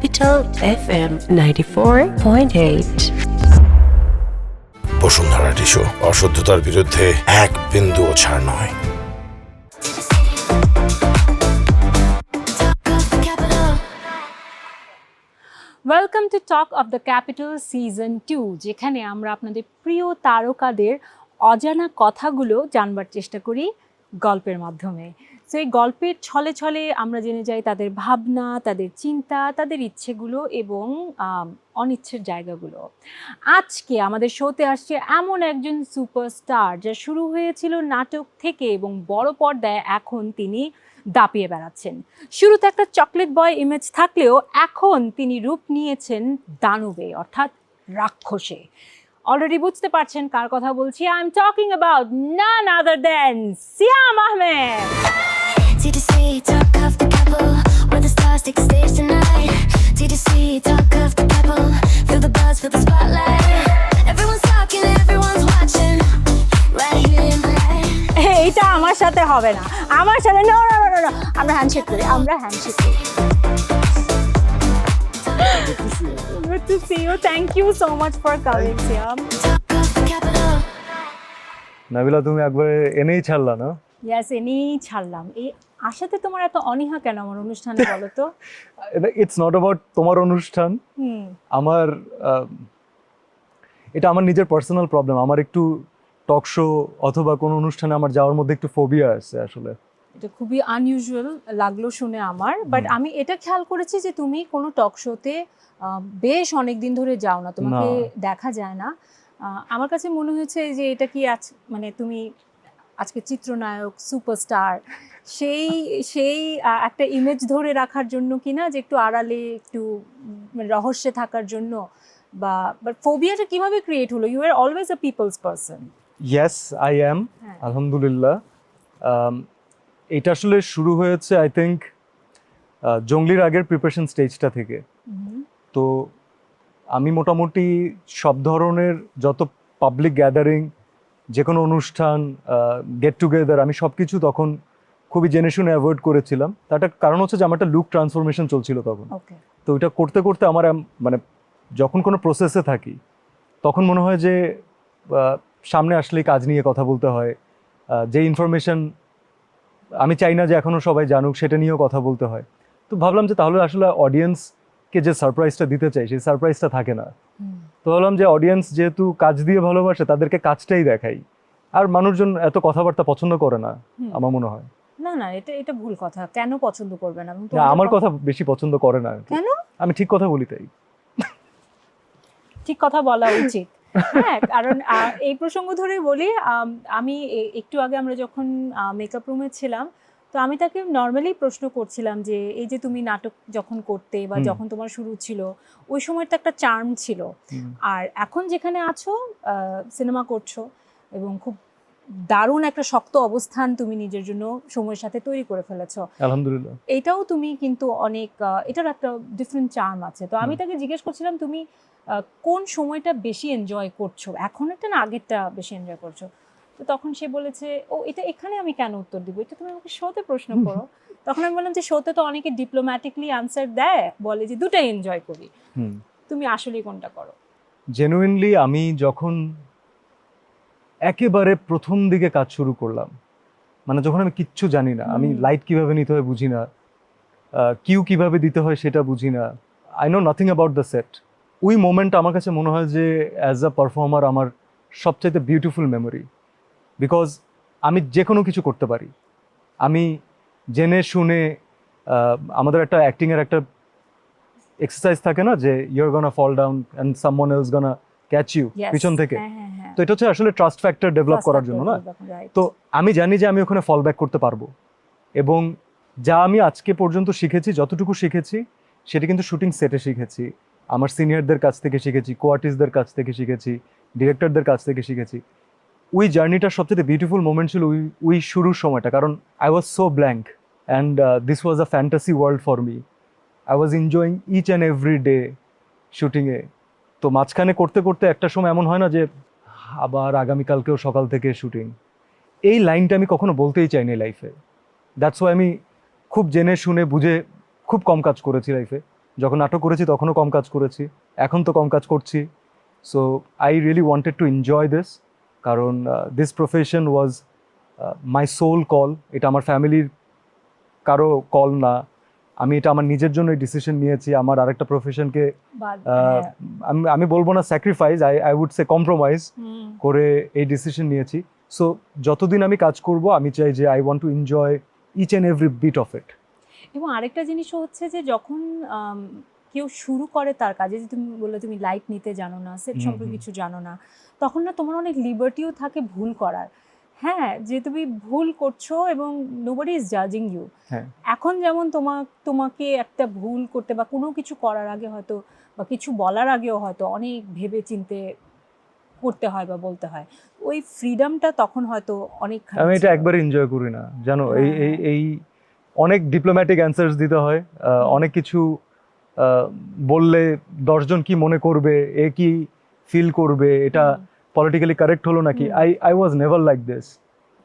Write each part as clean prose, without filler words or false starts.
Capital FM 94.8. Bashundhara tissue, অশুদ্ধতার বিরুদ্ধে এক বিন্দুও ছাড় নয়। Welcome to talk of the capital season 2, যেখানে আমরা আপনাদের প্রিয় তারকাদের অজানা কথাগুলো জানবার চেষ্টা করি গল্পের মাধ্যমে। সো এই গল্পের ছলে ছলে আমরা জেনে যাই তাদের ভাবনা, তাদের চিন্তা, তাদের ইচ্ছেগুলো এবং অনিচ্ছের জায়গাগুলো। আজকে আমাদের শোতে আসছে এমন একজন সুপারস্টার, যা শুরু হয়েছিল নাটক থেকে এবং বড় পর্দায় এখন তিনি দাপিয়ে বেড়াচ্ছেন। শুরুতে একটা চকলেট বয় ইমেজ থাকলেও এখন তিনি রূপ নিয়েছেন দানবে, অর্থাৎ রাক্ষসে। অলরেডি বুঝতে পারছেন কার কথা বলছি। I am talking about none other than Siam Ahmed. TDC, talk of the couple, where the stars take a stage tonight. TDC, talk of the couple, feel the buzz, feel the spotlight. Everyone's talking, everyone's watching, right here in my life. এইটা আমার সাথে হবে না, আমার সাথে no no no no, আমরা handshake করি, আমরা হ্যান্ডশেক করি। Good to see you. Thank you so much for coming, Siam. Talk of the capital. Nabila, তুমি একবারে এনেই ছাড়লা না? Yes, এনেই ছাড়লাম। এই আশাতে তোমার এত অনীহা কেন আমার অনুষ্ঠানে, বলো তো? ইটস নট অ্যাবাউট তোমার অনুষ্ঠান। আমার এটা আমার নিজের পার্সোনাল প্রবলেম। আমার একটু টক শো অথবা কোনো অনুষ্ঠানে আমার যাওয়ার মধ্যে একটু ফোবিয়া আছে আসলে। এটা খুবই আনইউজুয়াল লাগলো শুনে আমার, বাট আমি এটা খেয়াল করেছি যে তুমি কোনো টক শোতে বেশ অনেক দিন ধরে যাও না, তোমাকে দেখা যায় না। আমার কাছে মনে হয়েছে যে এটা কি মানে তুমি আজকে চিত্রনায়ক সুপারস্টার সেই সেই একটা ইমেজ ধরে রাখার জন্য কিনা, যে একটু আড়ালে একটু রহস্যে থাকার জন্য, বা ফোবিয়াটা কিভাবে ক্রিয়েট হলো? You are always a people's person. Yes, I am, আলহামদুলিল্লাহ। এটা আসলে শুরু হয়েছে আই থিঙ্ক জঙ্গলির আগের প্রিপারেশন স্টেজটা থেকে। তো আমি মোটামুটি সব ধরনের যত পাবলিক গ্যাদারিং, যে কোনো অনুষ্ঠান, গেট টুগেদার, আমি সব কিছু তখন খুবই জেনে শুনে অ্যাভয়েড করেছিলাম। তার একটা কারণ হচ্ছে যে আমার একটা লুক ট্রান্সফরমেশন চলছিল তখন। তো ওইটা করতে করতে আমার মানে যখন কোনো প্রসেসে থাকি তখন মনে হয় যে সামনে আসলেই কাজ নিয়ে কথা বলতে হয়, যে ইনফরমেশন আমি চাই না যে এখনও সবাই জানুক সেটা নিয়েও কথা বলতে হয়। তো ভাবলাম যে তাহলে আসলে অডিয়েন্সকে যে সারপ্রাইজটা দিতে চাই সেই সারপ্রাইজটা থাকে না। তো ভাবলাম যে অডিয়েন্স যেহেতু কাজ দিয়ে ভালোবাসে, তাদেরকে কাজটাই দেখাই। আর মানুষজন এত কথাবার্তা পছন্দ করে না আমার মনে হয়। না না, এটা ভুল কথা। কেন পছন্দ করবে না? না, আমার কথা বেশি পছন্দ করে না। কেন? আমি ঠিক কথা বলি তাই। ঠিক কথা বলা উচিত। হ্যাঁ, কারণ এই প্রসঙ্গ ধরে বলি, আমি একটু আগে আমরা যখন মেকআপ রুমে ছিলাম, তো আমি তাকে নর্মালি প্রশ্ন করছিলাম যে এই যে তুমি নাটক যখন করতে বা যখন তোমার শুরু ছিল, ওই সময়টা একটা চার্ম ছিল, আর এখন যেখানে আছো সিনেমা করছো এবং খুব দারুণ একটা শক্ত অবস্থান তুমি নিজের জন্য সময়ের সাথে তৈরি করে ফেলেছো, আলহামদুলিল্লাহ। এইটাও তুমি কিন্তু অনেক, এটার একটা ডিফারেন্ট চার্ম আছে। তো আমি তাকে জিজ্ঞেস করছিলাম তুমি কোন সময়টা বেশি এনজয় করছো, এখনেরটা না আগেরটা বেশি এনজয় করছো? তো তখন সে বলেছে, ও এটা এখানে আমি কেন উত্তর দিব, এটা তুমি আমাকে শোতে প্রশ্ন করো। তখন আমি বললাম যে শোতে তো অনেকে ডিপ্লোম্যাটিকলি আনসার দেয়, বলে যে দুটাই এনজয় করি। তুমি আসলে কোনটা করো? জেনুইনলি আমি যখন একেবারে প্রথম দিকে কাজ শুরু করলাম, মানে যখন আমি কিচ্ছু জানি না, আমি লাইট কিভাবে নিতে হয় বুঝি না, কিউ কিভাবে দিতে হয় সেটা বুঝি না, I know nothing about the set, ওই মোমেন্ট আমার কাছে মনে হয় যে অ্যাজ আ পারফর্মার আমার সবচাইতে বিউটিফুল মেমোরি। বিকজ আমি যে কোনো কিছু করতে পারি, আমি জেনে শুনে, আমাদের একটা অ্যাক্টিংয়ের একটা এক্সারসাইজ থাকে না যে you're gonna fall down and someone else gonna catch you পিছন থেকে। তো এটা হচ্ছে আসলে ট্রাস্ট ফ্যাক্টর ডেভেলপ করার জন্য না। তো আমি জানি যে আমি ওখানে ফল ব্যাক করতে পারবো, এবং যা আমি আজকে পর্যন্ত শিখেছি, যতটুকু শিখেছি সেটা কিন্তু শুটিং সেটে শিখেছি, আমার সিনিয়রদের কাছ থেকে শিখেছি, কোয়ার্টিস্টদের কাছ থেকে শিখেছি, ডিরেক্টরদের কাছ থেকে শিখেছি। ওই জার্নিটার সবচেয়ে বিউটিফুল মোমেন্ট ছিল ওই শুরুর সময়টা, কারণ I was so blank and this was a fantasy world for me. I was enjoying each and every day শুটিংয়ে। তো মাঝখানে করতে করতে একটা সময় এমন হয় না যে আবার আগামীকালকেও সকাল থেকে শুটিং, এই লাইনটা আমি কখনো বলতেই চাইনি লাইফে। দ্যাটস ওয়াই আমি খুব জেনে শুনে বুঝে খুব কম কাজ করেছি লাইফে। যখন নাটক করেছি তখনও কম কাজ করেছি, এখন তো কম কাজ করছি। So I really wanted to enjoy this, কারণ this profession was my soul call. এটা আমার ফ্যামিলির কারো কল না, আমি এটা আমার নিজের জন্য ডিসিশন নিয়েছি। আমার আরেকটা প্রফেশনকে আমি বলবো না sacrifice, I would say compromise করে এই ডিসিশন নিয়েছি। সো যতদিন আমি কাজ করব আমি চাই যে I want to enjoy each and every bit of it. এবং আরেকটা জিনিসও হচ্ছে যে যখন কেউ শুরু করে তার কাজে, যে তুমি বললে তুমি লাইট নিতে জানো না, সেট সম্পর্কে কিছু জানো না, তখন না তোমার অনেক লিবার্টিও থাকে ভুল করার। হ্যাঁ, যে তুমি ভুল করছো এবং নোবডি ইজ জাজিং ইউ। এখন যেমন তোমাকে একটা ভুল করতে বা কোনো কিছু করার আগে হয়তো বা কিছু বলার আগেও হয়তো অনেক ভেবে চিনতে করতে হয় বা বলতে হয়, ওই ফ্রিডমটা তখন হয়তো অনেক। আমি এটা একবার এনজয় করি না জানো, এই অনেক ডিপ্লোম্যাটিক অ্যান্সার্স দিতে হয়, অনেক কিছু বললে 10 জন কি মনে করবে, এ কি ফিল করবে, এটা পলিটিক্যালি কারেক্ট হলো নাকি। I was never like this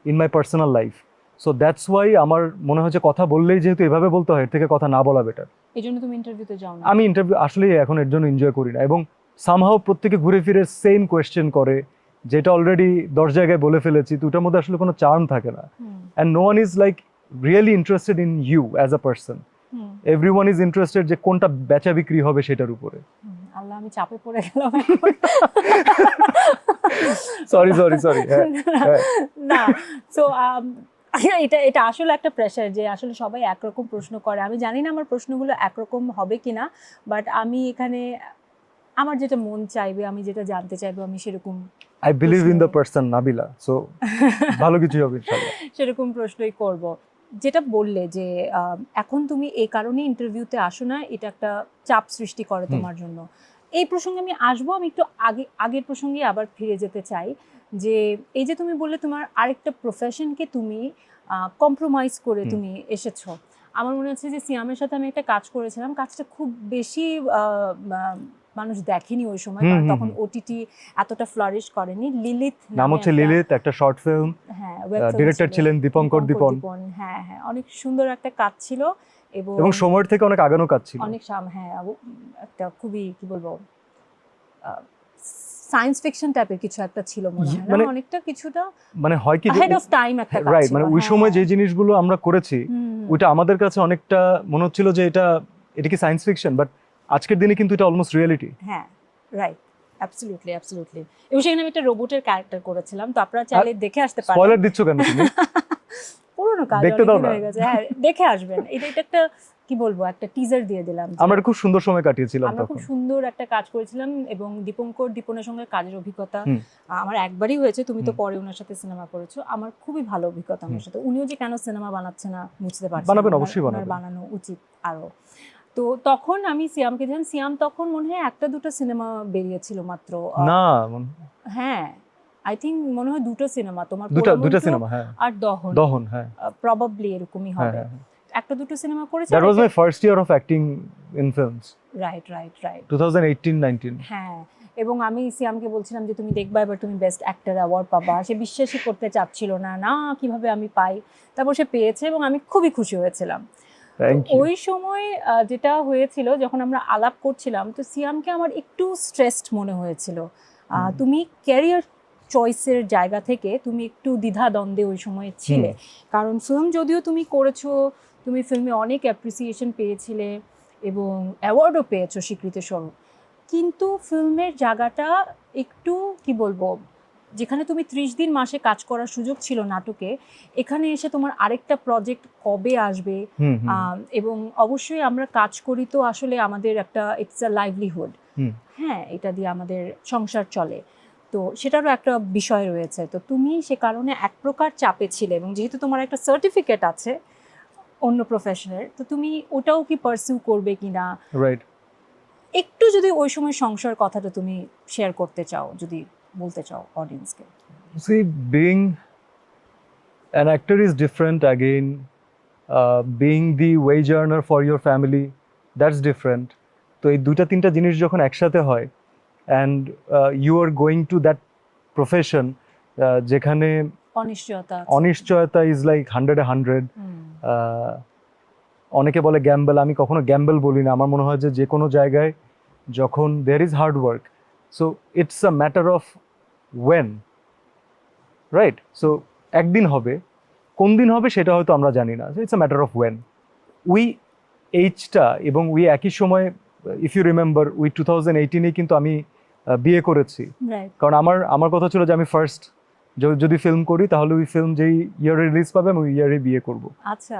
in my personal life. So that's why আমার মনে হচ্ছে কথা বললেই যেহেতু এভাবে বলতে হয়, এর থেকে কথা না বলা বেটার। এই জন্য তুমি ইন্টারভিউতে যাও না? আমি ইন্টারভিউ আসলে এখন এর জন্য এনজয় করি না, এবং সামহাও প্রত্যেকে ঘুরে ফিরে সেম কোয়েশ্চেন করে, যেটা অলরেডি 10 জায়গায় বলে ফেলেছি, তো ওটার মধ্যে আসলে কোনো চার্ম থাকে না। And no one is like really interested in you as a person. Everyone is interested যে কোনটা বেচা বিক্রি হবে সেটার উপরে। আল্লাহ, আমি চাপে পড়ে গেলাম। সরি না, সো এটা আসলে একটা প্রেশার যে আসলে সবাই একরকম প্রশ্ন করে। আমি জানি না আমার প্রশ্নগুলো একরকম হবে কিনা, বাট আমি এখানে আমার যেটা মন চাইবে, আমি যেটা জানতে চাইবো, আমি সেরকম I believe in the person Nabila, so ভালো কিছু হবে ইনশাআল্লাহ। সেরকম প্রশ্নই করব। যেটা বললে যে এখন তুমি এই কারণে ইন্টারভিউতে আসো না, এটা একটা চাপ সৃষ্টি করে তোমার জন্য। এই প্রসঙ্গে আমি আসবো, আমি একটু আগের প্রসঙ্গে আবার ফিরে যেতে চাই। যে এই যে তুমি বললে তোমার আরেকটা প্রফেশনকে তুমি কম্প্রোমাইজ করে তুমি এসেছো। আমার মনে হচ্ছে যে সিয়ামের সাথে আমি একটা কাজ করেছিলাম, কাজটা খুব বেশি মানুষ দেখেনি ওই সময়, কারণ তখন ওটিটি এতটা ফ্লারিশ করেনি। লিলিত নাম হচ্ছে লিলিত, একটা শর্ট ফিল্ম। হ্যাঁ, ডিরেক্টর ছিলেন দীপঙ্কর দীপন। হ্যাঁ, অনেক সুন্দর একটা কাজ ছিল এবং সময়ের থেকে অনেক আগানো কাজ ছিল, অনেক হ্যাঁ, একটা খুবই কি বলবো সায়েন্স ফিকশন টাইপের কিছু একটা ছিল মনে হয়, মানে অনেকটা কিছুটা মানে হয় কি হেড অফ টাইম একটা কাজ, রাইট। মানে ওই সময় যে জিনিসগুলো আমরা করেছি ওইটা আমাদের কাছে অনেকটা মনে হচ্ছিল যে এটা কি সায়েন্স ফিকশন, বাট আজকের দিনে কিন্তু এটা অলমোস্ট রিয়েলিটি। হ্যাঁ, রাইট, অ্যাবসলিউটলি। এবং সেখানে আমি একটা রোবটের ক্যারেক্টার করেছিলাম, তো আপনারা চাইলে দেখে আসতে পারেন। স্পয়লার দিচ্ছ কেন তুমি? পুরনো কাজ দেখতে দাও না, হ্যাঁ দেখে আসবেন। এটা একটা কি বলবো, একটা টিজার দিয়ে দিলাম। আমরা খুব সুন্দর সময় কাটিয়েছিলাম, আমরা খুব সুন্দর একটা কাজ করেছিলাম, এবং দীপনের সঙ্গে কাজের অভিজ্ঞতা আমার একবারই হয়েছে। তুমি তো পরে ওনার সাথে সিনেমা করেছো, আমার খুবই ভালো অভিজ্ঞতা ওনার সাথে। উনিও যে কেন সিনেমা বানাচ্ছে না বুঝতে পারছি, বানাবেন, অবশ্যই বানাবেন, বানানো উচিত আরো। তো তখন আমি সিয়ামকে জানি, সিয়াম তখন মনে হয় 1-2টা সিনেমা বেরিয়েছিল মাত্র না। হ্যাঁ, আই থিঙ্ক মনে হয় 2টা সিনেমা, তোমার দুটো সিনেমা, হ্যাঁ, আর দহন, হ্যাঁ প্রবাবলি এরকমই হবে। 1-2 সিনেমা করেছি। That was my first year of acting in films. Right 2018-19। হ্যাঁ, এবং আমি সিয়ামকে বলছিলাম যে তুমি দেখবা এবার তুমি বেস্ট অ্যাক্টর অ্যাওয়ার্ড পাবা। সে বিশ্বাসই করতে চাচ্ছিল না কিভাবে আমি পাই। তারপর সে পেয়েছে এবং আমি খুবই খুশি হয়েছিলাম। ওই সময় যেটা হয়েছিল, যখন আমরা আলাপ করছিলাম, তো সিয়ামকে আমার একটু স্ট্রেসড মনে হয়েছিল। তুমি ক্যারিয়ার চয়েসের জায়গা থেকে তুমি একটু দ্বিধাদ্বন্দ্বে ওই সময় ছিলে, কারণ ফিল্ম যদিও তুমি করেছো, তুমি ফিল্মে অনেক অ্যাপ্রিসিয়েশন পেয়েছিলে এবং অ্যাওয়ার্ডও পেয়েছো স্বীকৃতি স্বরূপ, কিন্তু ফিল্মের জায়গাটা একটু কি বলবো, যেখানে তুমি 30 দিন মাসে কাজ করার সুযোগ ছিল নাটকে, এখানে এসে তোমার আরেকটা প্রজেক্ট কবে আসবে। এবং অবশ্যই আমরা কাজ করি তো আসলে আমাদের একটা ইটস আ লাইভলিহুড, হ্যাঁ, এটা দিয়ে আমাদের সংসার চলে, তো সেটারও একটা বিষয় রয়েছে। তো তুমি সে কারণে এক প্রকার চাপে ছিলে, এবং যেহেতু তোমার একটা সার্টিফিকেট আছে অন্য প্রফেশনের, তো তুমি ওটাও কি পারসিউ করবে কিনা, রাইট। একটু যদি ওই সময় সংসার কথাটা তুমি শেয়ার করতে চাও, যদি বলতে চাও অডিয়েন্সকে। See, being an actor is different again. Being the wage earner for your family, that's different. তো এই 2-3টা জিনিস যখন একসাথে হয়, and you are going to that profession যেখানে অনিশ্চয়তা is like 100-100. অনেকে বলে গ্যাম্বল, আমি কখনো গ্যাম্বল বলি না। আমার মনে হয় যে কোনো জায়গায় যখন there is hard work, so it's a matter of when, right? So একদিন হবে, কোন দিন হবে সেটা হয়তো আমরা জানি না, it's a matter of when. We এইজটা এবং উই একই সময়, ইফ ইউ রিমেম্বার, উই 2018 কিন্তু আমি বিয়ে করেছি। রাইট। কারণ আমার কথা ছিল যে আমি ফার্স্ট যদি ফিল্ম করি তাহলে ওই ফিল্ম যেই ইয়ারে রিলিজ পাবে আমি ওই ইয়ারে বিয়ে করব। আচ্ছা।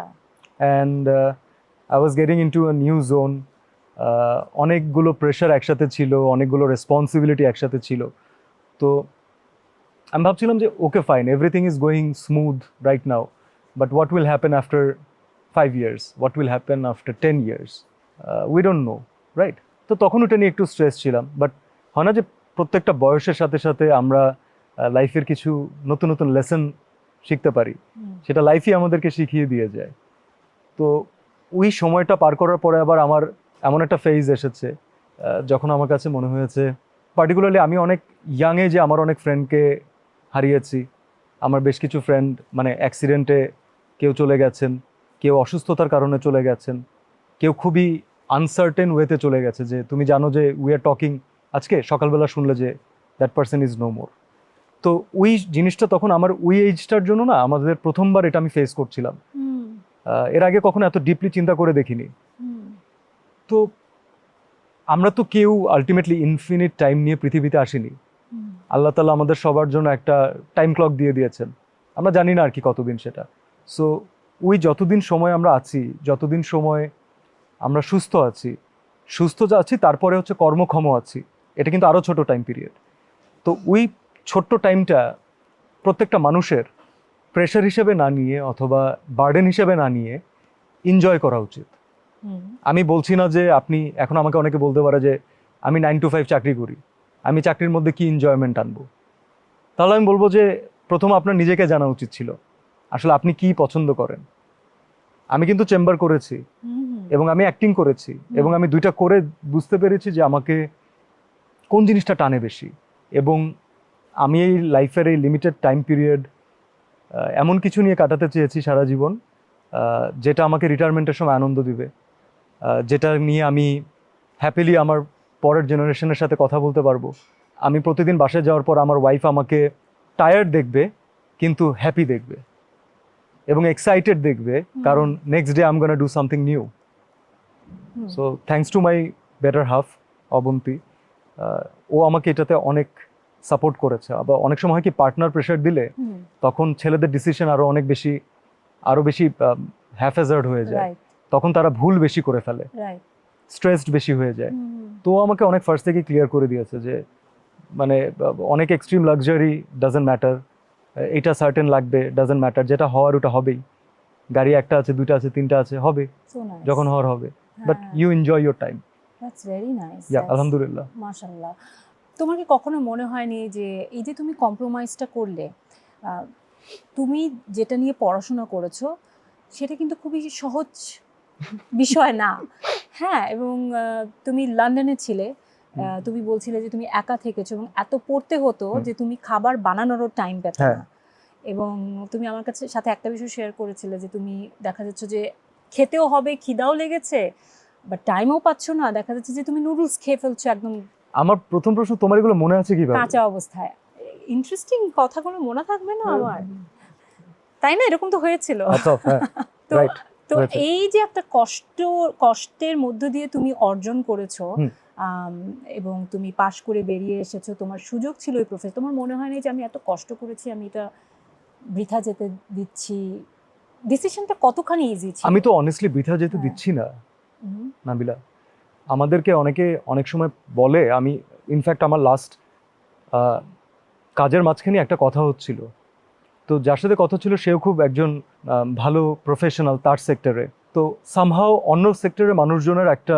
And I was getting into a new zone. অনেকগুলো প্রেশার একসাথে ছিল, অনেকগুলো রেসপন্সিবিলিটি একসাথে ছিল। তো আমি ভাবছিলাম যে okay fine, everything is going smooth right now, but what will happen after 5 years, what will happen after 10 years, we don't know, right? তো তখন ওটা নিয়ে একটু স্ট্রেস ছিলাম। বাট হয় না যে প্রত্যেকটা বয়সের সাথে সাথে আমরা লাইফের কিছু নতুন নতুন লেসন শিখতে পারি, সেটা লাইফই আমাদেরকে শিখিয়ে দিয়ে যায়। তো ওই সময়টা পার করার পরে আবার আমার এমন একটা ফেজ এসেছে যখন আমার কাছে মনে হয়েছে, পার্টিকুলারলি আমি অনেক ইয়াং এজে আমার অনেক ফ্রেন্ডকে হারিয়েছি। আমার বেশ কিছু ফ্রেন্ড মানে অ্যাক্সিডেন্টে কেউ চলে গেছেন, কেউ অসুস্থতার কারণে চলে গেছেন, কেউ খুবই আনসার্টেন ওয়েতে চলে গেছে, যে তুমি জানো যে উই আর টকিং, আজকে সকালবেলা শুনলে যে that person is no more. তো ওই জিনিসটা তখন আমার ওই এইজটার জন্য না, আমাদের প্রথমবার এটা আমি ফেস করছিলাম। এর আগে কখনো এত ডিপলি চিন্তা করে দেখিনি। তো আমরা তো কেউ আলটিমেটলি ইনফিনিট টাইম নিয়ে পৃথিবীতে আসিনি। আল্লাহ তাআলা আমাদের সবার জন্য একটা টাইম ক্লক দিয়ে দিয়েছেন, আমরা জানি না আর কি কতদিন সেটা। সো ওই যতদিন সময় আমরা আছি, যতদিন সময় আমরা সুস্থ আছি, তারপরে হচ্ছে কর্মক্ষম আছি, এটা কিন্তু আরও ছোট টাইম পিরিয়ড। তো ওই ছোট্ট টাইমটা প্রত্যেকটা মানুষের প্রেশার হিসেবে না নিয়ে অথবা বার্ডেন হিসেবে না নিয়ে এনজয় করা উচিত। আমি বলছি না যে আপনি, এখন আমাকে অনেকে বলতে পারে যে আমি 9 to 5 চাকরি করি, আমি চাকরির মধ্যে কি এনজয়মেন্ট আনবো। তাহলে আমি বলবো যে প্রথম আপনার নিজেকে জানা উচিত ছিল আসলে আপনি কি পছন্দ করেন। আমি কিন্তু চেম্বার করেছি এবং আমি অ্যাক্টিং করেছি, এবং আমি দুইটা করে বুঝতে পেরেছি যে আমাকে কোন জিনিসটা টানে বেশি। এবং আমি এই লাইফের এই লিমিটেড টাইম পিরিয়ড এমন কিছু নিয়ে কাটাতে চেয়েছি সারা জীবন, যেটা আমাকে রিটায়ারমেন্টের সময় আনন্দ দিবে, যেটা নিয়ে আমি হ্যাপিলি আমার পরের জেনারেশনের সাথে কথা বলতে পারবো। আমি প্রতিদিন বাসায় যাওয়ার পর আমার ওয়াইফ আমাকে টায়ার্ড দেখবে কিন্তু হ্যাপি দেখবে এবং এক্সাইটেড দেখবে, কারণ next day I am gonna do something new. So thanks to my better half Abanti, ও আমাকে এটাতে অনেক সাপোর্ট করেছে। আবার অনেক সময় কি পার্টনার প্রেশার দিলে তখন ছেলেদের ডিসিশন আরো বেশি হ্যাফেজার্ড হয়ে যায়, তখন তারা ভুল বেশি করে ফেলে, স্ট্রেসড বেশি হয়ে যায়। তো আমাকে অনেক ফার্স্ট থেকে ক্লিয়ার করে দিয়েছে যে মানে অনেক এক্সট্রিম লাক্সারি ডাজন্ট ম্যাটার, এটা সার্টেন লাগবে ডাজন্ট ম্যাটার, যেটা হওয়ার ওটা হবেই। গাড়ি একটা আছে, দুইটা আছে, তিনটা আছে, হবে যখন হওয়ার হবে, but you enjoy your time. That's very nice. Yeah, আলহামদুলিল্লাহ, মাশাআল্লাহ। তোমার কি কখনো মনে হয়নি যে এই যে তুমি কম্প্রোমাইজটা করলে, তুমি যেটা নিয়ে পড়াশোনা করেছো সেটা কিন্তু খুবই সহজ বিষয় না, হ্যাঁ, এবং তুমি লন্ডনে ছিলে, তুমি বলছিলে যে তুমি একা থেকেছো এবং এত পড়তে হতো যে তুমি খাবার বানানোরও টাইম পেতে না। এবং তুমি আমার সাথে একটা বিষয় শেয়ার করেছিলে যে তুমি দেখা যাচ্ছে যে খেতেও হবে, খিদাও লেগেছে, বাট টাইমও পাচ্ছ না, দেখা যাচ্ছে যে তুমি নুডলস খেয়ে ফেলছো একদম। আমার প্রথম প্রশ্ন, তোমার এগুলো মনে আছে কিভাবে? কাঁচা অবস্থায়। ইন্টারেস্টিং, কথাগুলো মনে থাকবে না আমার, তাই না? এরকম তো হয়েছিল। তো এই যে একটা কষ্টের মধ্য দিয়ে তুমি অর্জন করেছো এবং তুমি পাশ করে বেরিয়ে এসেছো, তোমার সুযোগ ছিল এই প্রফেশন, তোমার মনে হয় না যে আমি এত কষ্ট করেছি, আমি এটা বৃথা যেতে দিচ্ছি? ডিসিশনটা কতখানি ইজি ছিল? আমি তো অনেস্টলি বৃথা যেতে দিচ্ছি না নাবিলা। আমাদেরকে অনেক সময় বলে, আমি ইনফ্যাক্ট আমার লাস্ট কাজের মাঝখানে একটা কথা হচ্ছিল, তো যার সাথে কথা ছিল সেও খুব একজন ভালো প্রফেশনাল তার সেক্টরে। তো সামহাও অন্য সেক্টরের মানুষজনের একটা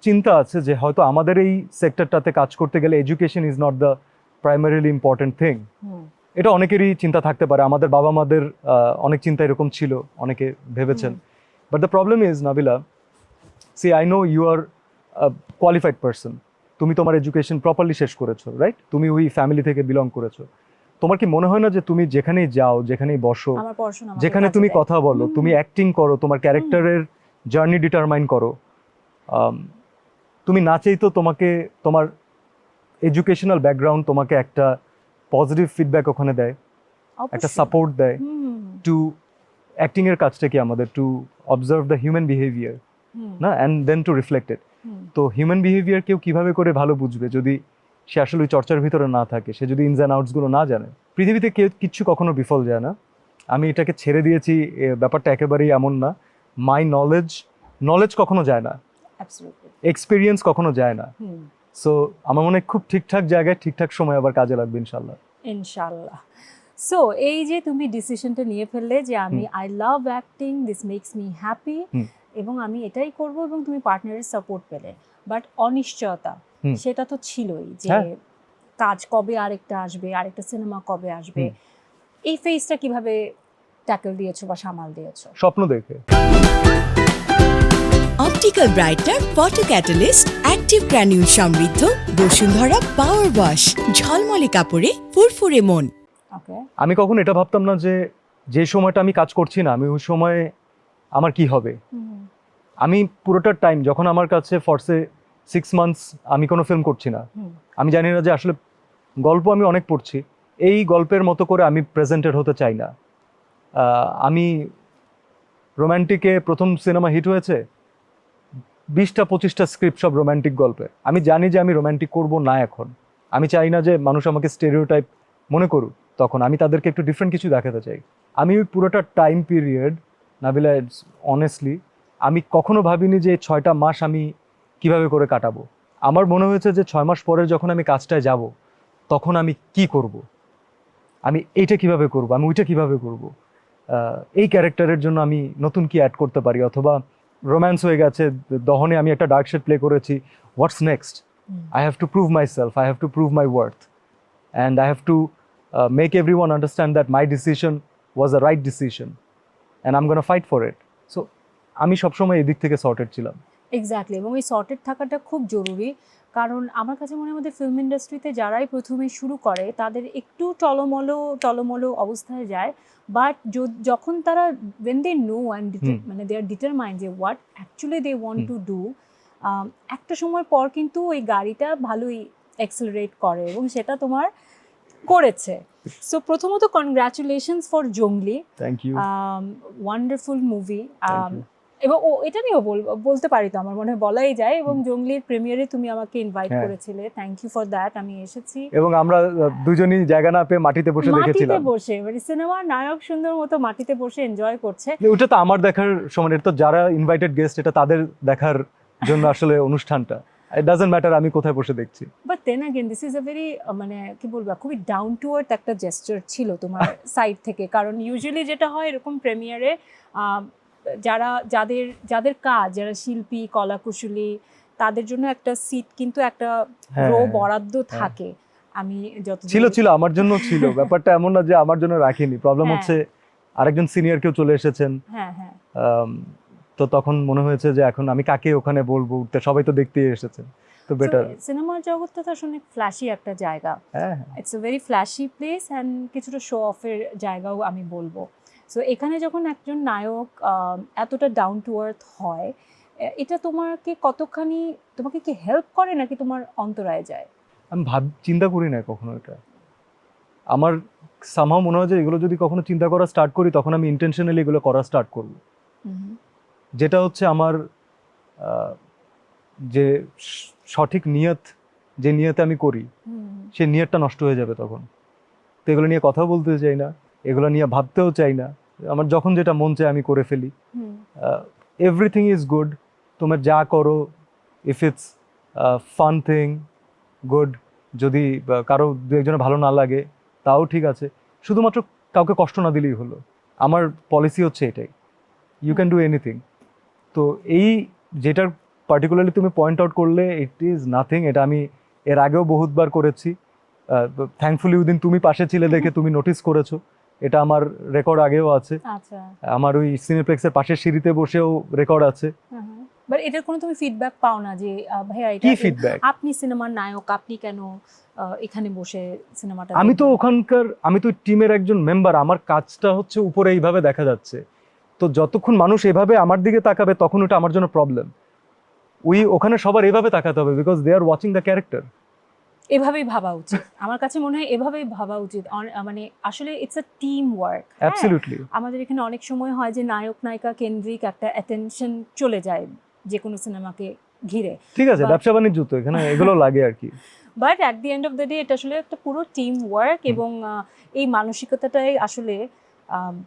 চিন্তা আছে যে হয়তো আমাদের এই সেক্টরটাতে কাজ করতে গেলে education is not the primarily important thing. এটা অনেকেরই চিন্তা থাকতে পারে, আমাদের বাবা মাদের অনেক চিন্তা এরকম ছিল, অনেকে ভেবেছেন। But the problem is Nabila, see I know you are qualified person, তুমি তোমার এডুকেশন প্রপারলি শেষ করেছো, রাইট? তুমি ওই ফ্যামিলি থেকে বিলং করেছো, তোমার কি মনে হয় না যে তুমি যেখানেই যাও, যেখানেই বসো, আমার পড়াশোনা আমাকে যেখানে কাজে তুমি দেয়। কথা বলো, তুমি অ্যাক্টিং করো, তোমার ক্যারেক্টারের জার্নি ডিটারমাইন করো, তুমি না চাইতো তোমাকে তোমার এডুকেশনাল ব্যাকগ্রাউন্ড তোমাকে একটা পজিটিভ ফিডব্যাক ওখানে দেয়, একটা অবশ্যই। সাপোর্ট দেয় হুম, টু অ্যাক্টিং এর কাজটা কি আমাদের to observe the human behaviour, hmm, না, and then to reflect it. Hmm. তো হিউম্যান বিহেভিয়ার কেউ কিভাবে করে ভালো বুঝবে যদি সে আসলে ওই চর্চার ভিতরে না থাকে, সে যদি ইনস অ্যান্ড আউটসগুলো না জানে। পৃথিবীতে কেউ কিচ্ছু কখনো বিফল যায় না, আমি এটাকে ছেড়ে দিয়েছি, ব্যাপারটা একেবারেই এমন না। মাই নলেজ কখনো যায় না, Absolutely. এক্সপিরিয়েন্স কখনো যায় না। হুম, সো আমার মনে হয় খুব ঠিকঠাক জায়গায় ঠিকঠাক সময় আবার কাজে লাগবে ইনশাল্লাহ। ইনশাআল্লাহ। সো এই যে তুমি ডিসিশনটা নিয়ে ফেললে যে আমি I love acting, this makes me happy, hmm. এবং আমি এটাই করব, এবং তুমি পার্টনারের সাপোর্ট পেলে, বাট অনিশ্চয়তা হুম। সেটা তো ছিলই যে হ্যাঁ। কাজ কবে আরেকটা আসবে, আরেকটা সিনেমা কবে আসবে, এই ফেজটা কিভাবে ট্যাকল দিয়েছো বা সামাল দিয়েছো? স্বপ্ন দেখে। Optical brighter photo catalyst active granule সমৃদ্ধ বসুন্ধরা পাওয়ার ওয়াশ, ঝলমলে কাপড়ে ফুরফুরে মন। ওকে। আমি কখনো এটা ভাবতাম না যে সময়টা আমি কাজ করছি না, আমি ওই সময়ে আমার কি হবে। আমি পুরোটা টাইম যখন আমার কাছে ফর্সে 6 মান্থস আমি কোনো ফিল্ম করছি না, আমি জানি না যে আসলে গল্প আমি অনেক পড়ছি, এই গল্পের মতো করে আমি প্রেজেন্টেড হতে চাই না। আমি রোম্যান্টিকে প্রথম সিনেমা হিট হয়েছে, 20-25টা স্ক্রিপ্ট সব রোম্যান্টিক গল্পের। আমি জানি যে আমি রোম্যান্টিক করব না এখন, আমি চাই না যে মানুষ আমাকে স্টেরিওটাইপ মনে করুক, তখন আমি তাদেরকে একটু ডিফারেন্ট কিছু দেখাতে চাই। আমি ওই পুরোটা টাইম পিরিয়ড, নাবিলা, অনেস্টলি আমি কখনো ভাবিনি যে 6টা মাস আমি কিভাবে করে কাটাবো। আমার মনে হয়েছে যে 6 মাস পরে যখন আমি কাজটায় যাব, তখন আমি কি করব, আমি এইটা কিভাবে করব, আমি ওইটা কিভাবে করব, এই ক্যারেক্টারের জন্য আমি নতুন কি অ্যাড করতে পারি, অথবা রোম্যান্স হয়ে গেছে, দহনে আমি একটা ডার্ক শেড প্লে করেছি, what's next, I have to prove my self, I have to prove my worth, and I have to make everyone understand that my decision was a right decision and I am gonna fight for it. So আমি সবসময় এদিক থেকে sorted ছিলাম। Exactly, এবং এই sorted থাকাটা খুব জরুরি, কারণ আমার কাছে মনে হয় আমাদের ফিল্ম ইন্ডাস্ট্রিতে যারাই প্রথমে শুরু করে তাদের একটু টলমলো অবস্থায় যায়, বাট যখন তারা when they know and মানে they are determined যে what actually they want to do, একটা সময় পর কিন্তু ওই গাড়িটা ভালোই অ্যাক্সেলারেট করে, এবং সেটা তোমার করেছে। সো প্রথমত congratulations for Jongli, thank you. Wonderful movie, Thank you. এবং এটা নিয়েও বলতে পারি, তো আমার মনে হয় বলাই যায়, এবং জঙ্গলির প্রিমিয়ারে তুমি আমাকে ইনভাইট হ্যাঁ। করেছিলে, থ্যাংক ইউ ফর দ্যাট। আমি এসেছি এবং আমরা দুজনই জায়গা না পেয়ে মাটিতে বসে মাটিতে দেখেছিলাম। বসে, মানে সিনেমার নায়ক সুন্দর মতো মাটিতে বসে এনজয় করছে। ওটা তো আমার দেখার সময়, এটা তো যারা ইনভাইটেড গেস্ট, এটা তাদের দেখার জন্য আসলে অনুষ্ঠানটা, ইট ডাজন্ট ম্যাটার আমি কোথায় বসে দেখছি। But then again this is a very, মানে কি বলবো, খুবই ডাউন টু আর্থ একটা জেস্টার ছিল তোমার সাইড থেকে, কারণ ইউজুয়ালি যেটা হয় এরকম প্রিমিয়ারে যাদের কাজ, যারা শিল্পী, কলাকুশলী, তাদের জন্য একটা সিট কিন্তু একটা হ্যাঁ, রো হ্যাঁ, বরাদ্দ থাকে। আমি যত ছিল আমার জন্য ছিল, ব্যাপারটা এমন না যে আমার জন্য রাখিনি। প্রবলেম হ্যাঁ। হচ্ছে আরেকজন সিনিয়র কেউ চলে এসেছেন, হ্যাঁ হ্যাঁ তো তখন মনে হয়েছে যে এখন আমি কাকে ওখানে বলবো, উঠতে সবাই তো দেখতেই এসেছেন, তো বেটার। সিনেমার জগৎটা তো আসলে ফ্ল্যাশি একটা জায়গা, হ্যাঁ, it's a very flashy place, and কিছুটা শো অফের জায়গাও আমি বলবো। সো এখানে যখন একজন নায়ক এতটা ডাউন টু আর্থ হয়, এটা তোমাকে কি হেল্প করে নাকি তোমার অন্তরায় যায়? আমি চিন্তা করি না কখনো এটা। আমার সামহাও মনে হয় যে এগুলো যদি কখনো চিন্তা করা স্টার্ট করি, তখন আমি ইন্টেনশনালি এগুলো করা স্টার্ট করব, যেটা হচ্ছে আমার যে সঠিক নিয়ত, যে নিয়তে আমি করি, সেই নিয়তটা নষ্ট হয়ে যাবে তখন। তো এগুলো নিয়ে কথা বলতে চাই না, এগুলো নিয়ে ভাবতেও চাই না, আমার যখন যেটা মন চায় আমি করে ফেলি। এভরিথিং ইজ গুড, তোমার যা করো, if it's fun thing, good. যদি কারো দু একজনের ভালো না লাগে তাও ঠিক আছে, শুধুমাত্র কাউকে কষ্ট না দিলেই হলো। আমার পলিসি হচ্ছে এটাই, ইউ ক্যান ডু এনিথিং। তো এই যেটার পার্টিকুলারলি তুমি পয়েন্ট আউট করলে, ইট ইজ নাথিং, এটা আমি এর আগেও বহুতবার করেছি। থ্যাঙ্কফুলি ওই দিন তুমি পাশে ছিলে দেখে তুমি নোটিস করেছো, এটা আমার রেকর্ড আগেও আছে। আচ্ছা, আমার ওই সিনেপ্লেক্সের পাশের সিঁড়িতে বসেও রেকর্ড আছে। বাট এটার কোনো তুমি ফিডব্যাক পাও না যে ভাইয়া এটা কি ফিডব্যাক? আপনি সিনেমার নায়ক, আপনি কেন এখানে বসে সিনেমাটা আমি তো দেখবেন? ওখানকার, আমি তো টিমের একজন মেম্বার, আমার কাজটা হচ্ছে উপরে এইভাবে দেখা যাচ্ছে। তো যতক্ষণ মানুষ এভাবে আমার দিকে তাকাবে তখন ওটা আমার জন্য প্রবলেম। ওখানে সবার এভাবে তাকাতে হবে, because they are watching the character. এভাবেই ভাবা উচিত, আমার কাছে মনে হয় এভাবেই ভাবা উচিত। মানে আসলে it's a team work. Absolutely. আমাদের এখানে অনেক সময় হয় যে নায়ক নায়িকা কেন্দ্রিক একটা অ্যাটেনশন চলে যায় যে কোনো সিনেমাকে ঘিরে। ঠিক আছে, But- ব্যবসা বাণিজ্য তো, এখানে এগুলো লাগে আর কি। But at the end of the day এটা আসলে একটা পুরো টিম ওয়ার্ক, এবং এই মানসিকতাটাই আসলে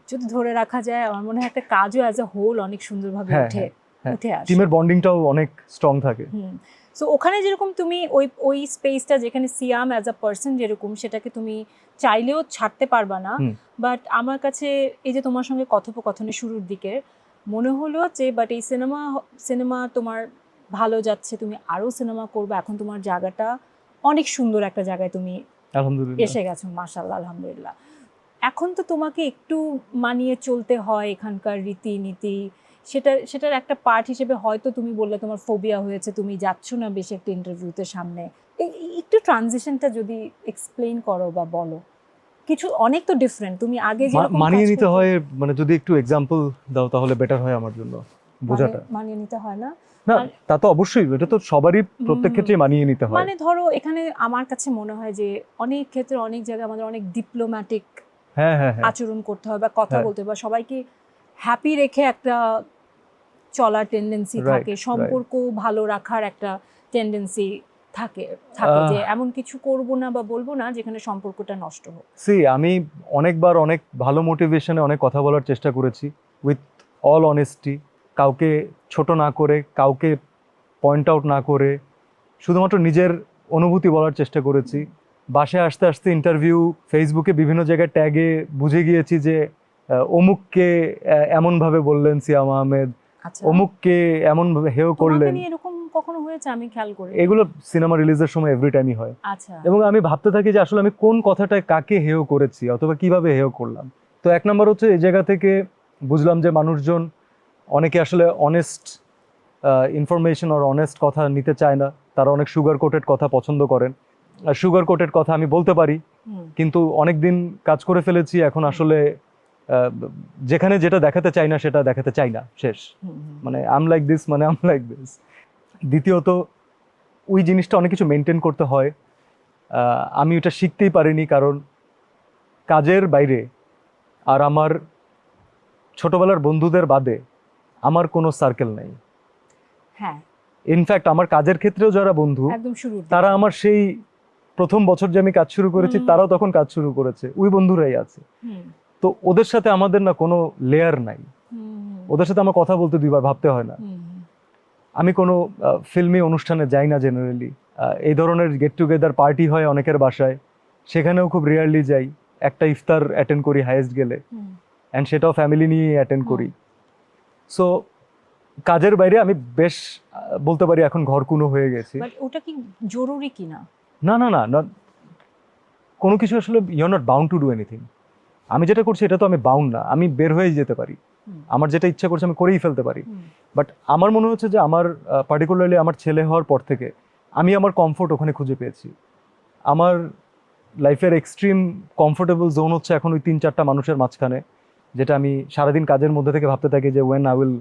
যদি ধরে রাখা যায়, আমার মনে হয় একটা কাজও অ্যাজ আ হোল অনেক সুন্দরভাবে হ্যাঁ, উঠে হ্যাঁ। আসে। টিমের বন্ডিংটাও অনেক স্ট্রং থাকে। সো ওখানে যেরকম তুমি ওই স্পেসটা যেখানে সিয়াম অ্যাজ আ পার্সন যেরকম, সেটাকে তুমি চাইলেও ছাড়তে পারবা না। বাট আমার কাছে এই যে তোমার সঙ্গে কথোপকথনের শুরুর দিকে মনে হলো যে বাট এই সিনেমা তোমার ভালো যাচ্ছে, তুমি আরো সিনেমা করবে, এখন তোমার জায়গাটা অনেক সুন্দর একটা জায়গায় তুমি আলহামদুলিল্লাহ। এসে গেছো, মাশাআল্লাহ, আলহামদুলিল্লাহ। এখন তো তোমাকে একটু মানিয়ে চলতে হয় এখানকার রীতিনীতি, সেটার একটা পার্ট হিসেবে হয়তো তুমি বললে তোমার ফোবিয়া হয়েছে, তুমি যাচ্ছ না বেশি একটা ইন্টারভিউতে সামনে। একটু ট্রানজিশনটা যদি এক্সপ্লেইন করো বা বলো, কিছু অনেক তো ডিফারেন্ট, তুমি আগে যেরকম মানিয়ে কাজ নিতে করতে- হয়, মানে যদি একটু এক্সাম্পল দাও তাহলে বেটার হয় আমার জন্য বোঝাটা। মানিয়ে নিতে হয় না, না, তা তো অবশ্যই, এটা তো সবারই প্রত্যেক ক্ষেত্রে মানিয়ে নিতে হয়। মানে ধরো এখানে আমার কাছে মনে হয় যে অনেক ক্ষেত্রে অনেক জায়গায় আমাদের অনেক ডিপ্লোম্যাটিক হ্যাঁ হ্যাঁ হ্যাঁ। আচরণ করতে হয় বা কথা হ্যাঁ। বলতে হয়, বা সবাইকে হ্যাপি রেখে একটা চলার টেন্ডেন্সি Right, থাকে, সম্পর্ক ভালো রাখার একটা টেন্ডেন্সি থাকে যে এমন কিছু করব না বা বলবো না যেখানে সম্পর্কটা নষ্ট হোক। আমি অনেকবার অনেক ভালো মোটিভেশনে অনেক কথা বলার চেষ্টা করেছি, উইথ অল অনেস্টি, কাউকে ছোট না করে, কাউকে পয়েন্ট আউট না করে, শুধুমাত্র নিজের অনুভূতি বলার চেষ্টা করেছি। বাসায় আসতে আসতে ইন্টারভিউ, ফেসবুকে বিভিন্ন জায়গায় ট্যাগে বুঝে গিয়েছি যে অমুককে এমনভাবে বললেন সিয়াম আহমেদ, আচ্ছা, অমুককে এমনভাবে হেয় তোমাকে করলেন। নিয়ে এরকম কখনো হয়েছে? আমি খেয়াল করি। এগুলো সিনেমা রিলিজের সময় এভরি টাইমই হয়। আচ্ছা, এবং আমি ভাবতে থাকি যে আসলে আমি কোন কথাটায় কাকে হেয় করেছি অথবা কিভাবে হেয় করলাম। তো এক নম্বর হচ্ছে এই জায়গা থেকে বুঝলাম যে মানুষজন অনেকে আসলে অনেস্ট ইনফরমেশন আর অনেস্ট কথা নিতে চায় না, তারা অনেক সুগার কোটেড কথা পছন্দ করেন। আর সুগার কোটেড কথা আমি বলতে পারি, কিন্তু অনেক দিন কাজ করে ফেলেছি, এখন আসলে যেখানে যেটা দেখাতে চাই না সেটা দেখাতে চাই না, শেষ। মানে আম লাইক দিস, মানে আম লাইক দিস। দ্বিতীয়ত ওই জিনিসটা অনেক কিছু মেনটেন করতে হয়। আমি ওটা শিখতেই পারিনি, কারণ কাজের বাইরে আর আমার ছোটবেলার বন্ধুদের বাদে আমার কোনো সার্কেল নেই। হ্যাঁ, ইনফ্যাক্ট আমার কাজের ক্ষেত্রেও যারা বন্ধু, একদম শুরু তারা আমার সেই প্রথম বছর যে আমি কাজ শুরু করেছি তারাও তখন কাজ শুরু করেছে, ওই বন্ধুরাই আছে। তো ওদের সাথে আমাদের না কোনো লেয়ার নাই, ওদের সাথে আমার কথা বলতে দুইবার ভাবতে হয় না। আমি কোনো ফিল্মি অনুষ্ঠানে যাই না জেনারেলি, এই ধরনের গেট টুগেদার পার্টি হয় অনেকের বাসায়, সেখানেও খুব রেয়ারলি যাই। একটা ইফতার অ্যাটেন্ড করি হাইয়েস্ট গেলে, অ্যান্ড সেটাও ফ্যামিলি নিয়ে অ্যাটেন্ড করি। সো কাজের বাইরে আমি বেশ বলতে পারি এখন ঘরকুনো হয়ে গেছি। বাট ওটা কি জরুরি কিনা? না না না না, কোনো কিছু আসলে you are not bound to do anything. আমি যেটা করছি এটা তো আমি বাউন্ড না, আমি বের হয়ে যেতে পারি, আমার যেটা ইচ্ছা করছে আমি করেই ফেলতে পারি। বাট আমার মনে হচ্ছে যে আমার পার্টিকুলারলি আমার ছেলে হওয়ার পর থেকে আমি আমার কমফোর্ট ওখানে খুঁজে পেয়েছি। আমার লাইফের এক্সট্রিম কমফোর্টেবল জোন হচ্ছে এখন ওই 3-4টা মানুষের মাঝখানে, যেটা আমি সারাদিন কাজের মধ্যে থেকে ভাবতে থাকি যে ওয়েন আই উইল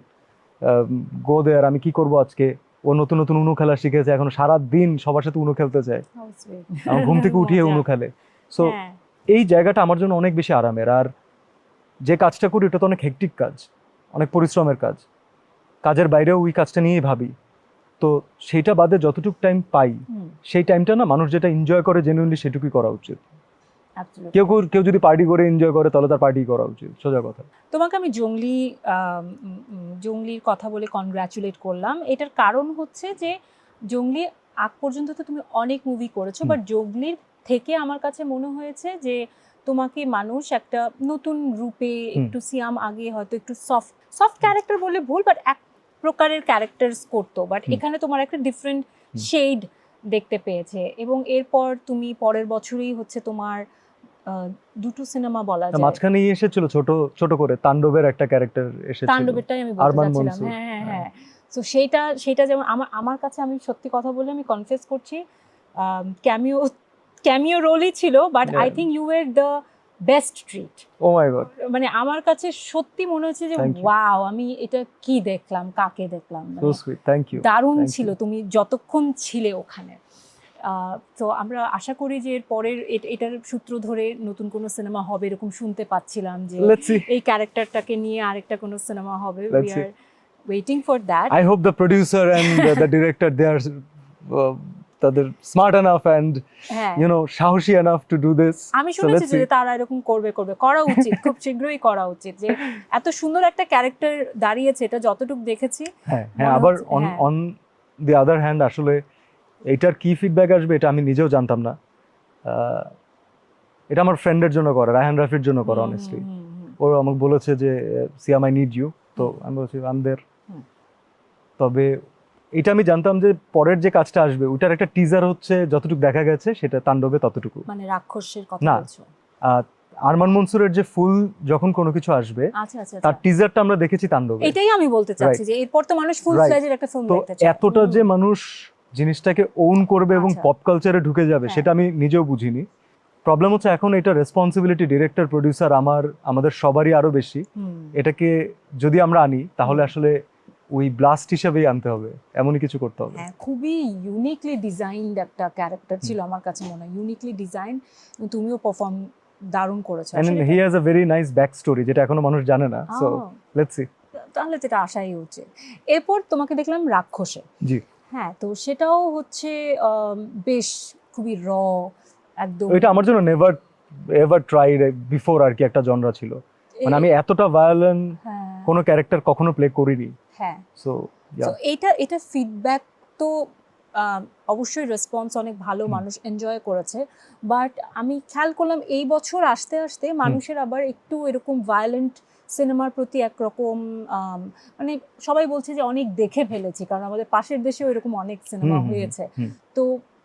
গো দেয়ার, আমি কি করবো আজকে। ও নতুন নতুন উনু খেলা শিখেছে, এখন সারাদিন সবার সাথে উনু খেলতে চায়, আমার ঘুম থেকে উঠিয়ে উনু খেলে। সো এই জায়গাটা আমার জন্য অনেক বেশি আরামের। আর যে কাজটা করি ওটা তো অনেক হেক্টিক কাজ, অনেক পরিশ্রমের কাজ, কাজের বাইরেও ওই কাজটা নিয়েই ভাবি। তো সেইটা বাদে যতটুকু টাইম পাই, সেই টাইমটা না মানুষ যেটা এনজয় করে জেনুইনলি সেটুকুই করা উচিত। কেউ যদি পার্টি করে এনজয় করে তাহলে তার পার্টি করা উচিত, সোজা কথা। তোমাকে আমি জঙ্গলির কথা বলে কনগ্রাচুলেট করলাম। এটার কারণ হচ্ছে যে জঙ্গলি আগ পর্যন্ত তো তুমি অনেক মুভি করেছো, বাট জঙ্গলির থেকে আমার কাছে মনে হয়েছে যে তোমাকে মানুষ একটা নতুন রূপে, একটু সিয়াম আগে হয়তো একটু সফট ক্যারেক্টার বলে ভুল, বাট এক প্রকারের ক্যারেক্টার্স করতো, বাট এখানে তোমার একটা ডিফারেন্ট শেড দেখতে পেয়েছে। এবং এরপর তুমি পরের বছরই হচ্ছে তোমার দুটো সিনেমা বলা যায়, মাঝখানেই এসেছিল ছোট ছোট করে তাণ্ডবের একটা ক্যারেক্টার এসেছিল, তাণ্ডবেরটাই আমি বলতে চাচ্ছিলাম। হ্যাঁ হ্যাঁ হ্যাঁ। তো সেইটা যেমন আমার কাছে, আমি সত্যি কথা বলে আমি কনফেস করছি, ক্যামিও রোলই ছিল, but I think you were the best treat. Oh my God, মানে আমার কাছে সত্যি মনে হচ্ছে যে Thank you. ওয়াও, আমি এটা কি দেখলাম, কাকে দেখলাম, সো সুইট, থ্যাংক ইউ। দারুণ Thank ছিল you. তুমি যতক্ষণ ছিলে ওখানে। তো আমরা আশা করি যে এর পরের এটার সূত্র ধরে নতুন কোনো সিনেমা হবে, এরকম শুনতে পাচ্ছিলাম যে Let's see. এই ক্যারেক্টারটাকে নিয়ে আরেকটা কোনো সিনেমা হবে। Let's we see. R waiting for that. I hope the producer and the director, they are তাদের smart enough and হ্যাঁ, সাহসী enough to do this. আমি So শুনেছি let's যে see. তারা এরকম করা উচিত, খুব শীঘ্রই করা উচিত, যে এত সুন্দর একটা ক্যারেক্টার দাঁড়িয়েছে, এটা যতটুকু দেখেছি। হ্যাঁ, মনে আবার হচ্ছে, on হ্যাঁ। on the other hand আসলে এইটার কি ফিডব্যাক আসবে এটা আমি নিজেও জানতাম না। এটা আমার ফ্রেন্ডের জন্য করা, রায়হান রাফির জন্য করা অনেস্টলি। ও আমাকে বলেছে যে সিয়াম আই নিড ইউ, তো আমি বলছি আই এম দেয়ার। হুম। তবে এটা আমি জানতাম যে পরের যে কাজটা আসবে ওইটার একটা টিজার হচ্ছে, যতটুকু দেখা গেছে সেটা তাণ্ডবে ততটুকু। মানে রাক্ষসের কথা না। বলছো? আরমান মনসুরের যে ফুল যখন কোনো কিছু আসবে আচ্ছা আচ্ছা তার আচ্ছা। টিজারটা আমরা দেখেছি তাণ্ডবে। এটাই আমি বলতে চাচ্ছি যে এরপর তো মানুষ ফুল Right. ফ্লেজের একটা ফিল্ম তো দেখতে চায়। এতটা যে মানুষ জিনিসটাকে ওন করবে এবং আচ্ছা। পপ কালচারে ঢুকে যাবে হ্যাঁ। সেটা আমি নিজেও বুঝিনি। প্রবলেম হচ্ছে এখন এটা রেসপন্সিবিলিটি ডিরেক্টর, প্রডিউসার, আমাদের সবারই আরো বেশি। হুম। এটাকে যদি আমরা আনি তাহলে আসলে ওই ব্লাস্ট হিসেবেই আনতে হবে, এমনই কিছু করতে হবে। হ্যাঁ, খুবই ইউনিকলি ডিজাইনড একটা ক্যারেক্টার ছিল আমার কাছে মনে হয়, ইউনিকলি ডিজাইন। তুমিও পারফর্ম দারুণ করেছো এন্ড আসলে। He has a very nice back story যেটা এখনো মানুষ জানে না। So Oh, let's see. তাহলে যেটা আশাই উচিত। এরপর তোমাকে দেখলাম রাক্ষসে। জি, হ্যাঁ, তো সেটাও হচ্ছে বেশ খুবই একদম। এটা আমার জন্য নেভার এভার ট্রাইড বিফোর আর কি একটা জনরা ছিল। মানে আমি এতটা ভায়োলেন্ট হ্যাঁ কোনো ক্যারেক্টার কখনো প্লে করিনি। হ্যাঁ। সো তো এটা ফিডব্যাক তো অবশ্যই রেসপন্স অনেক ভালো, মানুষ এনজয় করেছে, বাট আমি খেয়াল করলাম এই বছর আস্তে আস্তে মানুষের আবার একটু এরকম ভায়োলেন্ট সিনেমার প্রতি একরকম মানে সবাই বলছে যে অনেক দেখে ফেলেছি, কারণ আমাদের পাশের দেশেও এরকম অনেক সিনেমা হয়েছে। তো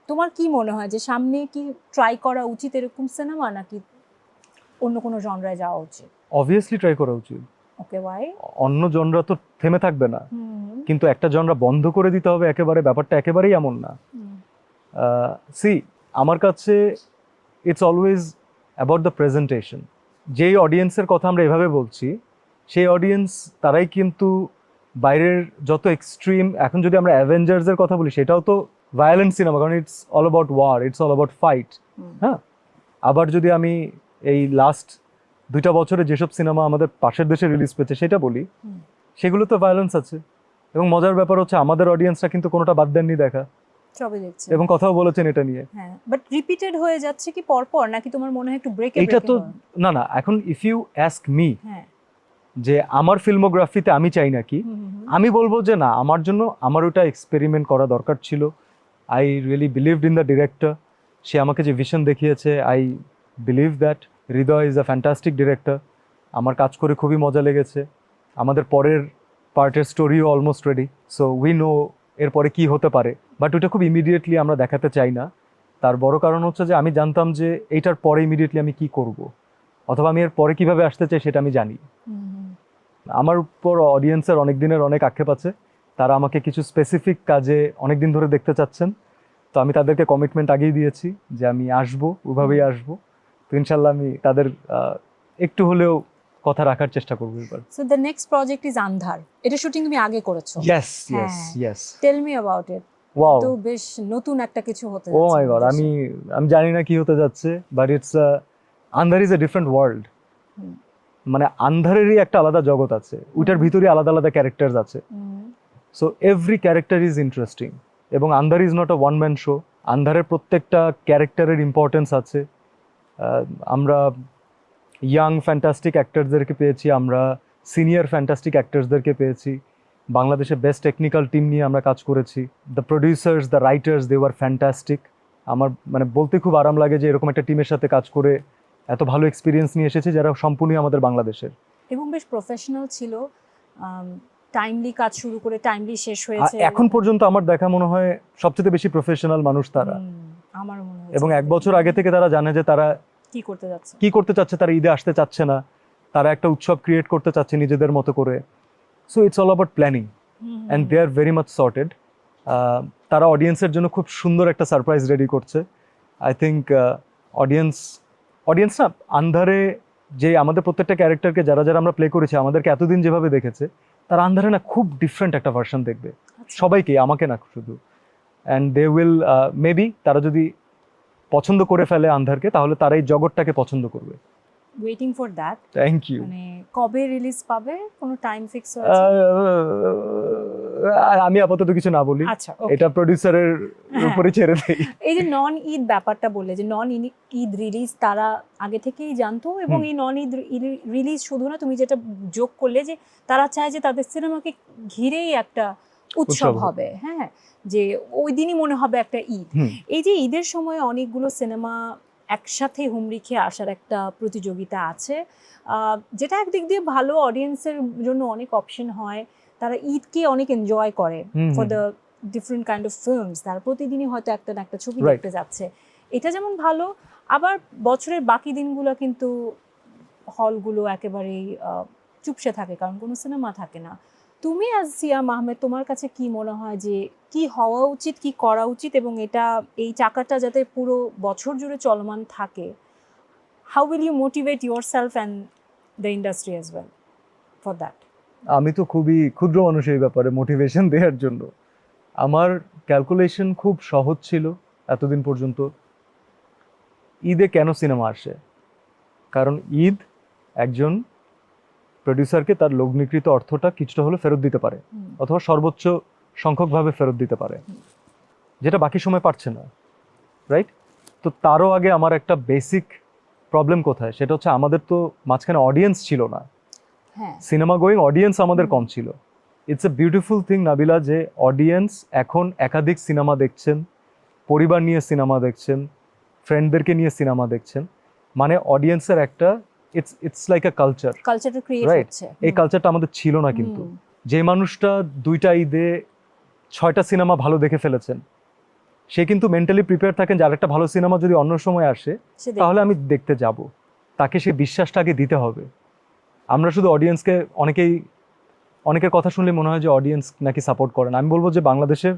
তোমার কি মনে হয় যে সামনে কি ট্রাই করা উচিত এরকম সিনেমা, নাকি অন্য কোনো জনরায় যাওয়া উচিত? অবভিয়াসলি ট্রাই করা উচিত। ওকে, ওয়াই? অন্য জনরা তো থেমে থাকবে না, কিন্তু একটা জনরা বন্ধ করে দিতে হবে একেবারে, ব্যাপারটা একেবারেই এমন না। সি, আমার কাছে it's always about the presentation. যেই অডিয়েন্সের কথা আমরা এভাবে বলছি সেই অডিয়েন্স তারাই কিন্তু বাইরের যত এক্সট্রিম, এখন যদি আমরা অ্যাভেঞ্জার্সের কথা বলি সেটাও তো ভায়োলেন্ট সিনেমা, কারণ it's all about war, it's all about fight. হ্যাঁ, আবার যদি আমি এই লাস্ট 2টা বছরে যেসব সিনেমা আমাদের পাশের দেশে রিলিজ পেয়েছে সেটা বলি, সেগুলো তো ভায়োলেন্স আছে। এবং মজার ব্যাপার হচ্ছে আমাদের অডিয়েন্সরা কিন্তু কোনোটা বাদ দেননি দেখা, সবই দেখছে এবং কথাও বলেছেন এটা নিয়ে। হ্যাঁ, বাট রিপিটেড হয়ে যাচ্ছে কি পরপর, নাকি তোমার মনে হয় একটু ব্রেকে? এটা তো না, এখন ইফ ইউ অ্যাস্ক মি হ্যাঁ, যে আমার ফিল্মোগ্রাফিতে আমি চাই নাকি, আমি বলবো যে না, আমার জন্য আমার ওটা এক্সপেরিমেন্ট করা দরকার ছিল। I really believed in the director. সে আমাকে যে ভিশন দেখিয়েছে, I believe that Hriday is a fantastic director. আমার কাজ করে খুবই মজা লেগেছে। আমাদের পরের পার্টের স্টোরিও almost ready, so we know এরপরে কি হতে পারে, বাট ওটা খুব ইমিডিয়েটলি আমরা দেখাতে চাই না। তার বড় কারণ হচ্ছে যে আমি জানতাম যে এইটার পরে ইমিডিয়েটলি আমি কি করব, অথবা আমি এর পরে কিভাবে আসতে চাই সেটা আমি জানি। আমার উপর অডিয়েন্সের অনেক দিনের অনেক আক্ষেপ আছে, তারা আমাকে কিছু স্পেসিফিক কাজে অনেক দিন ধরে দেখতে চাচ্ছেন। তো আমি তাদেরকে কমিটমেন্ট আগেই দিয়েছি যে আমি আসবো, ওইভাবেই আসবো। তো ইনশাল্লাহ আমি তাদের একটু হলেও কথা রাখার চেষ্টা করবো এবার। So the next project is Andhar. এটা শুটিং তুমি আগে করেছো? ইয়েস হ্যাঁ। Yes yes. Tell me about it. Wow, তো বেশ নতুন একটা কিছু হতে ও যাচ্ছে। মাই গড, আমি জানি না কি হতে যাচ্ছে, but it's Andhar is a different world. মানে আন্ধারেরই একটা আলাদা জগৎ আছে, ওইটার ভিতরে আলাদা আলাদা ক্যারেক্টার্স আছে। So every character is interesting, এবং Andhar is not a one man show. আন্ধারের প্রত্যেকটা ক্যারেক্টারের ইম্পর্টেন্স আছে। আমরা ইয়াং ফ্যান্টাস্টিক অ্যাক্টারসদেরকে পেয়েছি, আমরা সিনিয়র ফ্যান্টাস্টিক অ্যাক্টারসদেরকে পেয়েছি, বাংলাদেশের বেস্ট টেকনিক্যাল টিম নিয়ে আমরা কাজ করেছি। The producers, the writers, they were fantastic. আমার মানে বলতে খুব আরাম লাগে যে এরকম একটা টিমের সাথে কাজ করে এত ভালো এক্সপিরিয়েন্স নিয়ে এসেছে, যারা সম্পূর্ণই আমাদের বাংলাদেশের, এবং বেশ প্রফেশনাল ছিল। টাইমলি কাজ শুরু করে টাইমলি শেষ হয়েছে। এখন পর্যন্ত আমার দেখা মনে হয় সবচেয়ে বেশি প্রফেশনাল মানুষ তারা। আমার মনে হয় এবং 1 বছর আগে থেকে তারা জানে যে তারা কি করতে যাচ্ছে, কি করতে চাচ্ছে। তারা ঈদে আসতে চাচ্ছে না, তারা একটা উৎসব ক্রিয়েট করতে চাচ্ছে নিজেদের মতো করে। So it's all about planning, and they are very much sorted. তারা অডিয়েন্সের জন্য খুব সুন্দর একটা সারপ্রাইজ রেডি করছে। আই থিঙ্ক অডিয়েন্স না আন্ধারে যে আমাদের প্রত্যেকটা ক্যারেক্টারকে যারা যারা আমরা প্লে করেছি আমাদেরকে এতদিন যেভাবে দেখেছে, তারা আন্ধারে না খুব ডিফারেন্ট একটা ভার্সন দেখবে সবাইকে, আমাকে না শুধু। অ্যান্ড দে উইল মেবি তারা যদি পছন্দ করে ফেলে আন্ধারকে, তাহলে তারা এই জগৎটাকে পছন্দ করবে। Waiting for that. Thank you. মানে কবে রিলিজ পাবে, কোনো টাইম ফিক্স হয়েছে? আমি আপাতত কিছু না বলি, আচ্ছা, okay. এটা প্রোডিউসারের উপরে ছেড়ে দেই। এই যে নন ঈদ ব্যাপারটা বললে, যে নন ঈদ রিলিজ তারা আগে থেকেই জানতো, এবং এই নন ঈদ রিলিজ শুধু না, তুমি যেটা যোগ করলে যে তারা চায় যে তাদের সিনেমাকে ঘিরেই একটা উৎসব হবে, হ্যাঁ, যে ওই দিনই মনে হবে একটা ঈদ। এই যে ঈদের সময় অনেকগুলো সিনেমা একসাথে হুমড়ি খেয়ে আসার একটা প্রতিযোগিতা আছে, যেটা একদিক দিয়ে ভালো, অডিয়েন্সের জন্য অনেক অপশন হয়, তারা ঈদকে অনেক এনজয় করে for the different kind of films, তারা প্রতিদিনই হয়তো একটা না একটা ছবি দেখতে যাচ্ছে, এটা যেমন ভালো। আবার বছরের বাকি দিনগুলো কিন্তু হলগুলো একেবারেই চুপসে থাকে, কারণ কোনো সিনেমা থাকে না। তুমি অ্যাজ সিয়াম আহমেদ, তোমার কাছে কি মনে হয় যে কি হওয়া উচিত, কি করা উচিত, এবং এটা এই চাকাটা যাতে পুরো বছর জুড়ে চলমান থাকে? How will you motivate yourself and the industry as well for that? আমি তো খুবই ক্ষুদ্র মানুষ এই ব্যাপারে মোটিভেশন দেওয়ার জন্য। আমার ক্যালকুলেশন খুব সহজ ছিল এতদিন পর্যন্ত। ঈদে কেন সিনেমা আসে? কারণ ঈদ একজন প্রডিউসারকে তার লগ্নিকৃত অর্থটা কিছুটা হলে ফেরত দিতে পারে, অথবা সর্বোচ্চ সংখ্যকভাবে ফেরত দিতে পারে, যেটা বাকি সময় পারছে না, রাইট? তো তারও আগে আমার একটা বেসিক প্রবলেম কোথায়, সেটা হচ্ছে আমাদের তো মাঝখানে অডিয়েন্স ছিল না, সিনেমা গোয়িং অডিয়েন্স আমাদের কম ছিল। It's a beautiful thing Nabila, যে অডিয়েন্স এখন একাধিক সিনেমা দেখছেন, পরিবার নিয়ে সিনেমা দেখছেন, ফ্রেন্ডদেরকে নিয়ে সিনেমা দেখছেন, মানে অডিয়েন্সের একটা ইটস লাইক আ কালচারটা ক্রিয়েট হচ্ছে। এই কালচারটা আমাদের ছিল না। কিন্তু যে মানুষটা 2টা ঈদে 6টা সিনেমা ভালো দেখে ফেলেছেন, সে কিন্তু মেন্টালি প্রিপেয়ার থাকেন যে আরেকটা ভালো সিনেমা যদি অন্য সময় আসে তাহলে আমি দেখতে যাব। তাকে সেই বিশ্বাসটা আগে দিতে হবে। আমরা শুধু অডিয়েন্সকে, অনেকের কথা শুনলে মনে হয় যে অডিয়েন্স নাকি সাপোর্ট করেন। আমি বলবো যে বাংলাদেশের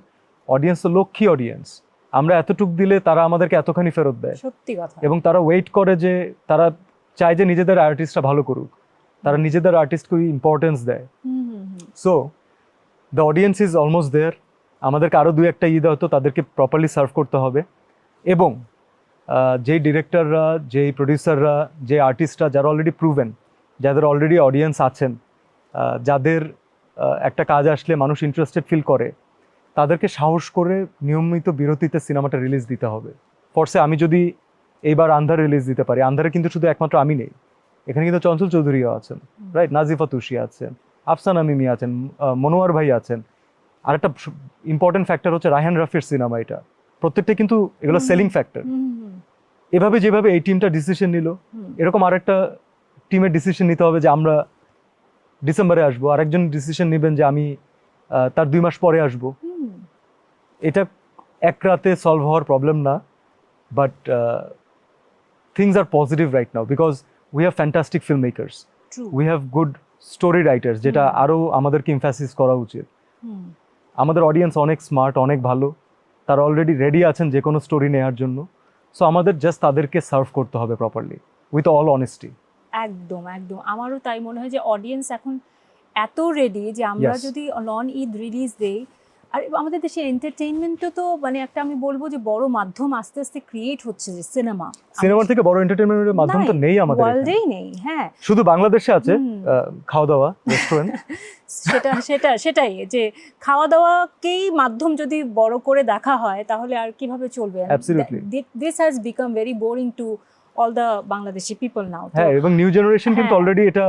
অডিয়েন্স তো লক্ষ্মী অডিয়েন্স। আমরা এতটুক দিলে তারা আমাদেরকে এতখানি ফেরত দেয়, সত্যি কথা। এবং তারা ওয়েট করে, যে তারা চায় যে নিজেদের আর্টিস্টরা ভালো করুক, তারা নিজেদের আর্টিস্টকে ইম্পর্টেন্স দেয়। So the audience is almost there. আমাদেরকে আরও 2-1টা ঈদ হয়তো তাদেরকে প্রপারলি সার্ভ করতে হবে। এবং যেই ডিরেক্টররা, যেই প্রডিউসাররা, যে আর্টিস্টরা যারা অলরেডি প্রুভেন, যাদের অলরেডি অডিয়েন্স আছেন, যাদের একটা কাজ আসলে মানুষ ইন্টারেস্টেড ফিল করে, তাদেরকে সাহস করে নিয়মিত বিরতিতে সিনেমাটা রিলিজ দিতে হবে। ফরসে আমি যদি এইবার আন্ধার রিলিজ দিতে পারি, আন্ধারে কিন্তু শুধু একমাত্র আমি নেই, এখানে কিন্তু চঞ্চল চৌধুরীও আছেন, রাইট, নাজিফা তুষি আছেন, আফসানা মিমি আছেন, মনোয়ার ভাই আছেন। আর একটা ইম্পর্টেন্ট ফ্যাক্টর হচ্ছে রায়হান রাফির সিনেমা। এটা প্রত্যেকটা কিন্তু এগুলো সেলিং ফ্যাক্টর। এভাবে যেভাবে এই টিমটা ডিসিশন নিল, এরকম আরেকটা টিমের ডিসিশন নিতে হবে যে আমরা ডিসেম্বরে আসবো, আরেকজন ডিসিশন নেবেন যে আমি তার 2 মাস পরে আসবো। এটা এক রাতে সলভ হওয়ার প্রবলেম না, but things are positive right now because we have fantastic filmmakers. True. We have good story writers, যেটা আরো আমাদেরকে এমফাসিস করা উচিত। আমাদের অডিয়েন্স অনেক স্মার্ট, অনেক ভালো, তারা অলরেডি রেডি আছেন যে কোনো স্টোরি নেওয়ার জন্য। সো আমাদের জাস্ট তাদেরকে সার্ভ করতে হবে প্রপারলি, উইথ অল অনেস্টি। একদম একদম, আমারও তাই মনে হয় যে অডিয়েন্স এখন এত রেডি যে আমরা যদি নন ঈদ রিলিজ দেই, আর আমাদের দেশের এন্টারটেইনমেন্টও তো মানে একটা, আমি বলবো যে বড় মাধ্যম আস্তে আস্তে ক্রিয়েট হচ্ছে, যে সিনেমার থেকে বড় এন্টারটেইনমেন্টের মাধ্যম তো নেই আমাদের, ওয়ার্ল্ডেই নেই। হ্যাঁ, শুধু বাংলাদেশে আছে খাওয়া দাওয়া রেস্টুরেন্ট। সেটাই যে খাওয়া দাওয়াকেই মাধ্যম যদি বড় করে দেখা হয়, তাহলে আর কিভাবে চলবে? This has become very boring to all the Bangladeshi people now. হ্যাঁ, এবং নিউ জেনারেশন কিন্তু অলরেডি এটা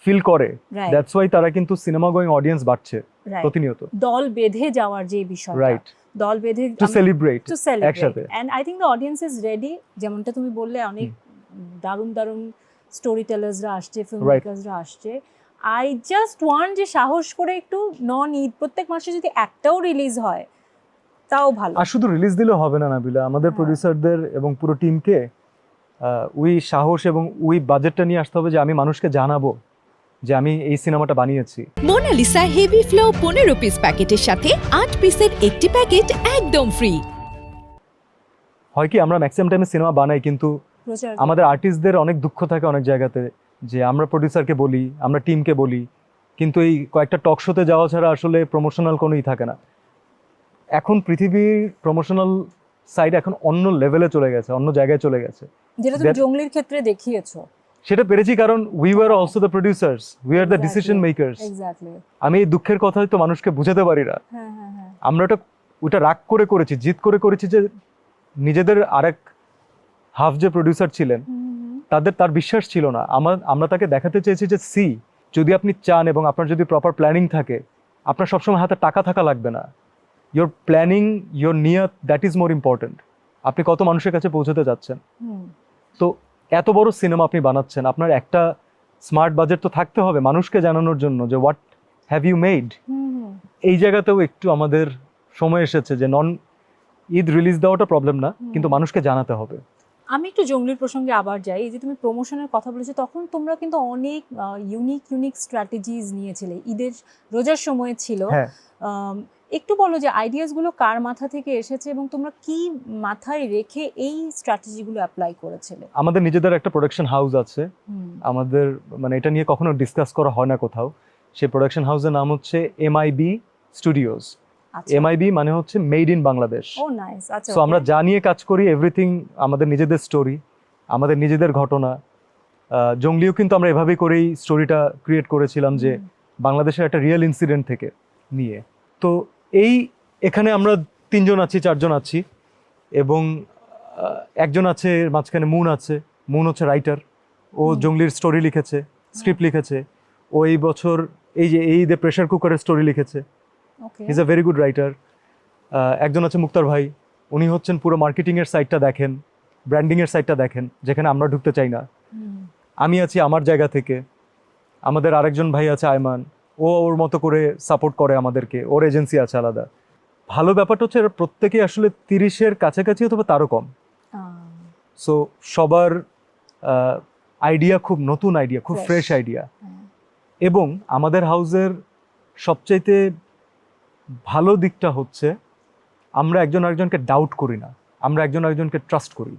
ফিল করে, দ্যাটস ওয়াই তারা কিন্তু সিনেমা গোয়িং অডিয়েন্স বাড়ছে প্রতিনিয়ত। দল বেঁধে যাওয়ার যে বিষয়টা, রাইট, দল বেঁধে টু সেলিব্রেট একসাথে, and I think the audience is ready. যেমনটা তুমি বললে, অনেক দারুণ দারুণ স্টোরি টেলার্সরা আসছে, ফিল্ম মেকার্সরা আসছে। আই জাস্ট ওয়ান্ট যে সাহস করে একটু নন ঈদ প্রত্যেক মাসে যদি একটাও রিলিজ হয় তাও ভালো। আর শুধু রিলিজ দিলে হবে না নাবিলা, আমাদের প্রোডিউসারদের এবং পুরো টিমকে ওই সাহস এবং ওই বাজেটটা নিয়ে আসতে হবে যে আমি মানুষকে জানাবো যে আমি এই সিনেমাটা বানিয়েছি। মোনালিসা হেভি ফ্লো 15 পিস প্যাকেটের সাথে 8 পিসের একটি প্যাকেট একদম ফ্রি। হয় কি আমরা ম্যাক্সিমাম টাইমে সিনেমা বানাই, কিন্তু প্রচার আমাদের আর্টিস্টদের অনেক দুঃখ থাকে অনেক জায়গাতে, যে আমরা প্রডিউসারকে বলি, আমরা টিমকে বলি, কিন্তু এই কয়েকটা টক শোতে যাওয়া ছাড়া আসলে প্রমোশনাল কোনোই থাকে না। এখন পৃথিবীর প্রমোশনাল সাইড এখন অন্য লেভেলে চলে গেছে, অন্য জায়গায় চলে গেছে। যেটা তুমি জঙ্গলির ক্ষেত্রে দেখিয়েছো। সেটা পেরেছি কারণ we were also the producers, we are the decision makers. Exactly. আমি এই দুঃখের কথা তো মানুষকে বুঝাতে পারি না। হ্যাঁ হ্যাঁ হ্যাঁ। আমরা ওটা রাগ করে করেছি, জিদ করে করেছি, যে নিজেদের আরেক হাফ যে প্রডিউসার ছিলেন তার বিশ্বাস ছিল না। আমরা তাকে দেখাতে চেয়েছি যে যদি আপনি চান এবং আপনার যদি প্রপার প্ল্যানিং থাকে, আপনার সবসময় হাতে টাকা থাকা লাগবে না। ইয়োর প্ল্যানিং, ইয়োর নিয়ত, দ্যাট ইজ মোর ইম্পর্টেন্ট। আপনি কত মানুষের কাছে পৌঁছতে যাচ্ছেন। তো এত বড় সিনেমা আপনি বানাচ্ছেন, আপনার একটা স্মার্ট বাজেট তো থাকতে হবে মানুষকে জানানোর জন্য যে হোয়াট হ্যাভ ইউ মেড। এই জায়গাতেও একটু আমাদের সময় এসেছে যে ঈদ রিলিজ দেওয়াটা প্রবলেম না, কিন্তু মানুষকে জানাতে হবে। আমি একটু জঙ্গলির প্রসঙ্গে আবার যাই। এই যে তুমি প্রমোশনের কথা বলেছো, তখন তোমরা কিন্তু অনেক ইউনিক স্ট্র্যাটেজিজ নিয়েছিলে। ঈদের রোজার সময় ছিল। একটু বলো যে আইডিয়াসগুলো কার মাথা থেকে এসেছে এবং তোমরা কি মাথায় রেখে এই স্ট্র্যাটেজিগুলো অ্যাপ্লাই করেছিলে? আমাদের নিজেদের একটা প্রোডাকশন হাউস আছে, আমাদের মানে এটা নিয়ে কখনো ডিসকাস করা হয় না কোথাও। সেই প্রোডাকশন হাউসের নাম হচ্ছে MIB স্টুডিওস। MIB মানে হচ্ছে made in Bangladesh. Oh nice. আচ্ছা, সো আমরা যা নিয়ে কাজ করি এভরিথিং আমাদের নিজেদের স্টোরি, আমাদের নিজেদের ঘটনা। জঙ্গলিও কিন্তু আমরা এভাবেই করেই স্টোরিটা ক্রিয়েট করেছিলাম, যে বাংলাদেশের একটা রিয়েল ইনসিডেন্ট থেকে নিয়ে। তো এখানে আমরা 3 জন আছি, 4 জন আছি, এবং একজন আছে মাঝখানে, মুন হচ্ছে রাইটার। ও জঙ্গলির স্টোরি লিখেছে, স্ক্রিপ্ট লিখেছে। ও এই বছর এই দ্য প্রেশার কুকারের স্টোরি লিখেছে। He is a very good writer. একজন আছে মুক্তার ভাই, উনি হচ্ছেন পুরো মার্কেটিংয়ের সাইডটা দেখেন, ব্র্যান্ডিংয়ের সাইডটা দেখেন, যেখানে আমরা ঢুকতে চাই না। আমি আছি আমার জায়গা থেকে। আমাদের আরেকজন ভাই আছে আয়মান, ও ওর মতো করে সাপোর্ট করে আমাদেরকে, ওর এজেন্সি আছে আলাদা। ভালো ব্যাপারটা হচ্ছে এরা প্রত্যেকেই আসলে 30-এর কাছাকাছি অথবা তারও কম। সো সবার আইডিয়া খুব নতুন আইডিয়া, খুব ফ্রেশ আইডিয়া। এবং আমাদের হাউসের সবচাইতে ভালো দিকটা হচ্ছে আমরা একজন আরেকজনকে ডাউট করি না, আমরা একজন আরেকজনকে ট্রাস্ট করি।